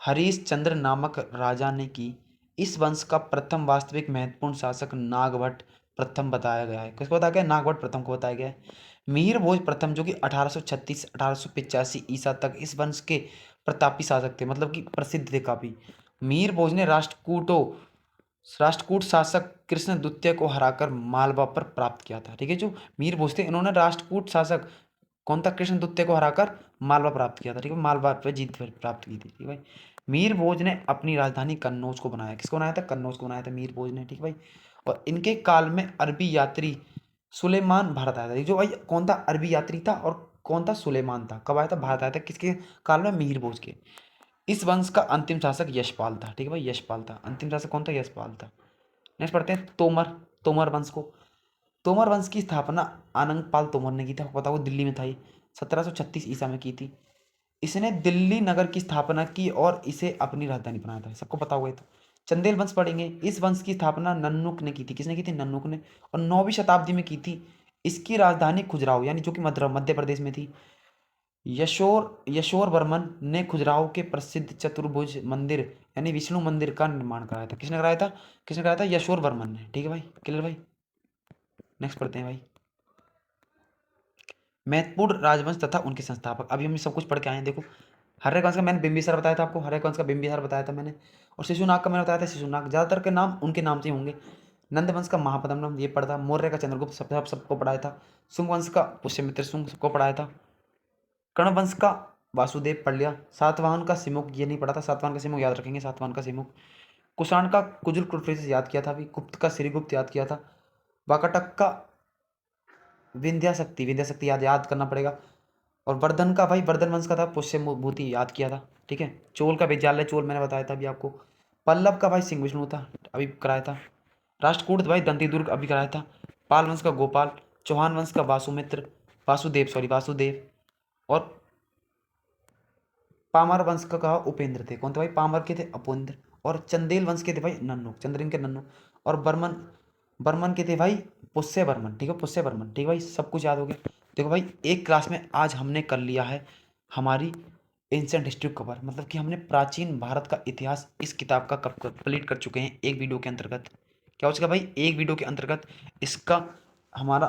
हरीश चंद्र नामक राजा ने की। इस वंश का प्रथम वास्तविक महत्वपूर्ण शासक नागभट्ट प्रथम बताया गया है। किसको बताया गया? नागभट्ट प्रथम को बताया गया है। मिहिर भोज प्रथम, जो कि 1836 1885 ईसा तक इस वंश के प्रतापी शासक थे, मतलब कि प्रसिद्ध थे काफी। मिहिर भोज ने राष्ट्रकूट शासक कृष्ण द्वितीय को हराकर मालवा पर प्राप्त किया था। ठीक है, जो मिहिर भोज थे इन्होंने राष्ट्रकूट शासक कौन था? कृष्ण द्वितीय को हराकर मालवा प्राप्त किया था। ठीक है, मालवा पर जीत प्राप्त की थी। ठीक है भाई। मीर भोज ने अपनी राजधानी कन्नौज को बनाया। किसको बनाया था? कन्नौज को बनाया था मीर भोज ने। ठीक है भाई। और इनके काल में अरबी यात्री सुलेमान भारत आया था। ये जो भाई कौन था? अरबी यात्री था। और कौन था? सुलेमान था। कब आया था? भारत आया था। किसके काल में? मीर भोज के। इस वंश का अंतिम शासक यशपाल था। ठीक है भाई, यशपाल था। अंतिम शासक कौन था? यशपाल था। नेक्स्ट पढ़ते हैं तोमर, तोमर वंश को। तोमर वंश की स्थापना आनंदपाल तोमर ने की थी। आपको पता हो दिल्ली में था ये, 1736 ईसा में की थी। इसने दिल्ली नगर की स्थापना की और इसे अपनी राजधानी बनाया था। सबको पता हुआ है। तो चंदेल वंश पढ़ेंगे। इस वंश की स्थापना नन्नुक ने की थी। किसने की थी? नन्नुक ने। और 9वीं शताब्दी में की थी। इसकी राजधानी खजुराहो, यानी जो कि मध्य प्रदेश में थी। यशोर वर्मन ने खजुराहो के प्रसिद्ध चतुर्भुज मंदिर यानी विष्णु मंदिर का निर्माण कराया था। किसने कराया था? किसने कराया था? यशोर वर्मन ने। ठीक है भाई, क्लियर भाई। नेक्स्ट पढ़ते हैं भाई महत्वपूर्ण राजवंश तथा उनके संस्थापक। अभी हम सब कुछ पढ़ के आए हैं। देखो हर्यवंश का मैंने बिंबिसार बताया था आपको, हर्यवंश का बिंबिसार बताया था मैंने। और शिशुनाग का मैंने बताया था शिशुनाग। ज़्यादातर के नाम उनके नाम से ही होंगे। नंदवंश का महापद्मनाभ ये पढ़ा था। मौर्य का चंद्रगुप्त सबको पढ़ाया था। शुंग वंश का पुष्यमित्र शुंग सबको पढ़ाया था। कर्ण वंश का वासुदेव पढ़ लिया। सातवाहन का सिमुक ये नहीं पढ़ा था। सातवाहन का सिमुक याद रखेंगे, सातवाहन का सिमुक। कुषाण का कुजुल कुलफी याद किया था अभी। गुप्त का श्रीगुप्त याद किया था। वाकाटक का विंध्याशक्ति याद याद करना पड़ेगा। और वर्धन का भाई वर्धन वंश का था पुष्यभूति याद किया था। ठीक है। चोल का विद्यालय चोल मैंने बताया था अभी आपको। पल्लव का भाई सिंह विष्णु था, अभी कराया था। राष्ट्रकूट भाई दंती दुर्ग, अभी कराया था। पाल वंश का गोपाल, चौहान वंश का वासुमित्र, वासुदेव, सॉरी वासुदेव। और पामर वंश का कहा उपेंद्र थे। कौन थे भाई? पामर के थे उपेंद्र। और चंदेल वंश के थे भाई नन्नू, चंद्रन के नन्नू। और बर्मन, बर्मन के थे भाई पुष्य बर्मन। ठीक है, पुष्य बर्मन। ठीक है भाई, सब कुछ याद हो गया। देखो भाई, एक क्लास में आज हमने कर लिया है हमारी एंशियंट हिस्ट्री कवर, मतलब कि हमने प्राचीन भारत का इतिहास इस किताब का कंप्लीट कर चुके हैं एक वीडियो के अंतर्गत। क्या हो चुका भाई? एक वीडियो के अंतर्गत इसका हमारा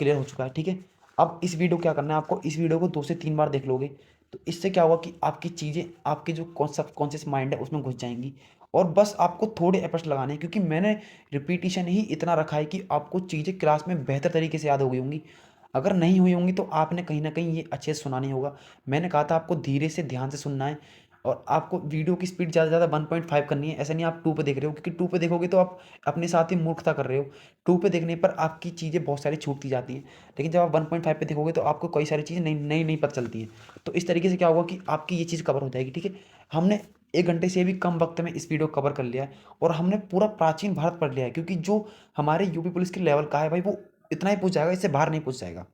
क्लियर हो चुका है। ठीक है, अब इस वीडियो क्या करना है आपको, इस वीडियो को 2 से 3 बार देख लोगे तो इससे क्या होगा कि आपकी चीज़ें, आपके जो कॉन्सेप्ट कॉन्शियस माइंड है उसमें घुस जाएंगी। और बस आपको थोड़े एफर्ट्स लगाने हैं, क्योंकि मैंने रिपीटिशन ही इतना रखा है कि आपको चीज़ें क्लास में बेहतर तरीके से याद हो गई होंगी। अगर नहीं हुई होंगी तो आपने कहीं ना कहीं ये अच्छे से सुना नहीं होगा। मैंने कहा था आपको धीरे से ध्यान से सुनना है, और आपको वीडियो की स्पीड ज़्यादा से ज़्यादा 1.5 करनी है। ऐसा नहीं आप 2 पे देख रहे हो, क्योंकि 2 पे देखोगे तो आप अपने साथ ही मूर्खता कर रहे हो। 2 पे देखने पर आपकी चीज़ें बहुत सारी छूटती जाती हैं, लेकिन जब आप 1.5 पे देखोगे तो आपको कई सारी चीज़ें नई नई नई पता चलती हैं। तो इस तरीके से क्या होगा कि आपकी ये चीज़ कवर हो जाएगी। ठीक है, हमने 1 घंटे से भी कम वक्त में इस वीडियो को कवर कर लिया है, और हमने पूरा प्राचीन भारत पढ़ लिया है, क्योंकि जो हमारे यूपी पुलिस के लेवल का है भाई, वो इतना ही पूछ जाएगा, इससे बाहर नहीं पूछ जाएगा।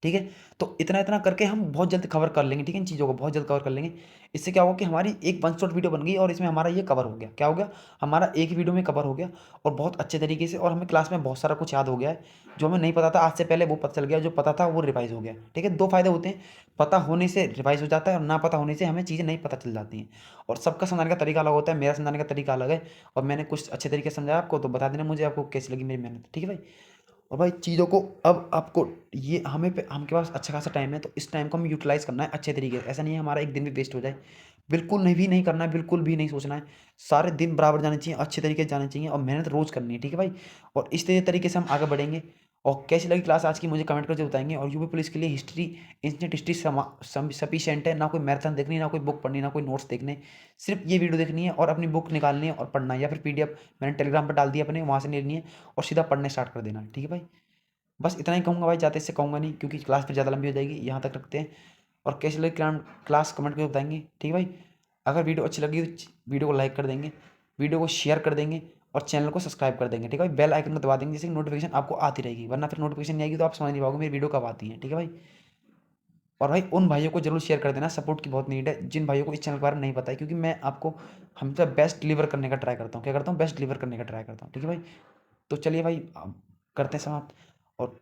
ठीक है, तो इतना इतना करके हम बहुत जल्द कवर कर लेंगे। ठीक है, इन चीज़ों को बहुत जल्द कवर कर लेंगे। इससे क्या होगा कि हमारी एक वन शॉट वीडियो बन गई, और इसमें हमारा ये कवर हो गया। क्या हो गया? हमारा एक ही वीडियो में कवर हो गया, और बहुत अच्छे तरीके से। और हमें क्लास में बहुत सारा कुछ याद हो गया है, जो हमें नहीं पता था आज से पहले वो पता चल गया, जो पता था वो रिवाइज हो गया। ठीक है, 2 फायदे होते हैं, पता होने से रिवाइज हो जाता है, और ना पता होने से हमें चीज़ें नहीं पता चल जाती हैं। और सबका समझाने का तरीका अलग होता है, मेरा समझाने का तरीका अलग है, और मैंने कुछ अच्छे तरीके से समझाया आपको, तो बता देना मुझे आपको कैसी लगी मेरी मेहनत। ठीक है भाई, और भाई चीज़ों को अब आपको ये हमें पे हमके पास अच्छा खासा टाइम है, तो इस टाइम को हमें यूटिलाइज़ करना है अच्छे तरीके से। ऐसा नहीं है हमारा एक दिन भी वेस्ट हो जाए, बिल्कुल नहीं, भी नहीं करना है, बिल्कुल भी नहीं सोचना है। सारे दिन बराबर जाने चाहिए, अच्छे तरीके से जाने चाहिए, और मेहनत रोज़ करनी है। ठीक है भाई, और इस तरीके से हम आगे बढ़ेंगे। और कैसी लगी क्लास आज की मुझे कमेंट करके बताएंगे। और यूपी पुलिस के लिए हिस्ट्री, एंशिएंट हिस्ट्री सफिशिएंट है, ना कोई मैराथन देखनी, ना कोई बुक पढ़नी, ना कोई नोट्स देखने। सिर्फ ये वीडियो देखनी है, और अपनी बुक निकालनी है और पढ़ना है, या फिर पीडीएफ मैंने टेलीग्राम पर डाल दिया अपने, वहाँ से ले लेनी है और सीधा पढ़ने स्टार्ट कर देना है। ठीक है भाई, बस इतना ही कहूँगा भाई, ज़्यादा इससे कहूँगा नहीं, क्योंकि क्लास फिर ज़्यादा लंबी हो जाएगी। यहाँ तक रखते हैं, और कैसी लगी क्लास कमेंट करके बताएंगे। ठीक है भाई, अगर वीडियो अच्छी लगी तो वीडियो को लाइक कर देंगे, वीडियो को शेयर कर देंगे, और चैनल को सब्सक्राइब कर देंगे। ठीक है भाई, बेल आइकन को दबा देंगे, जिससे नोटिफिकेशन आपको आती रहेगी, वरना फिर नोटिफिकेशन नहीं आएगी तो आप समझ नहीं पाओगे मेरी वीडियो कब आती है। ठीक है भाई, और भाई उन भाइयों को जरूर शेयर कर देना, सपोर्ट की बहुत नीड है, जिन भाइयों को इस चैनल के बारे में नहीं पता है, क्योंकि मैं आपको हमेशा बेस्ट डिलीवर करने का ट्राई करता हूँ। क्या करता हूँ? बेस्ट डिलीवर करने का ट्राई करता हूँ। ठीक है भाई, तो चलिए भाई, अब करते हैं समाप्त। और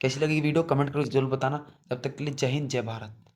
कैसी लगी वीडियो कमेंट करके जरूर बताना। तब तक के लिए जय हिंद, जय भारत।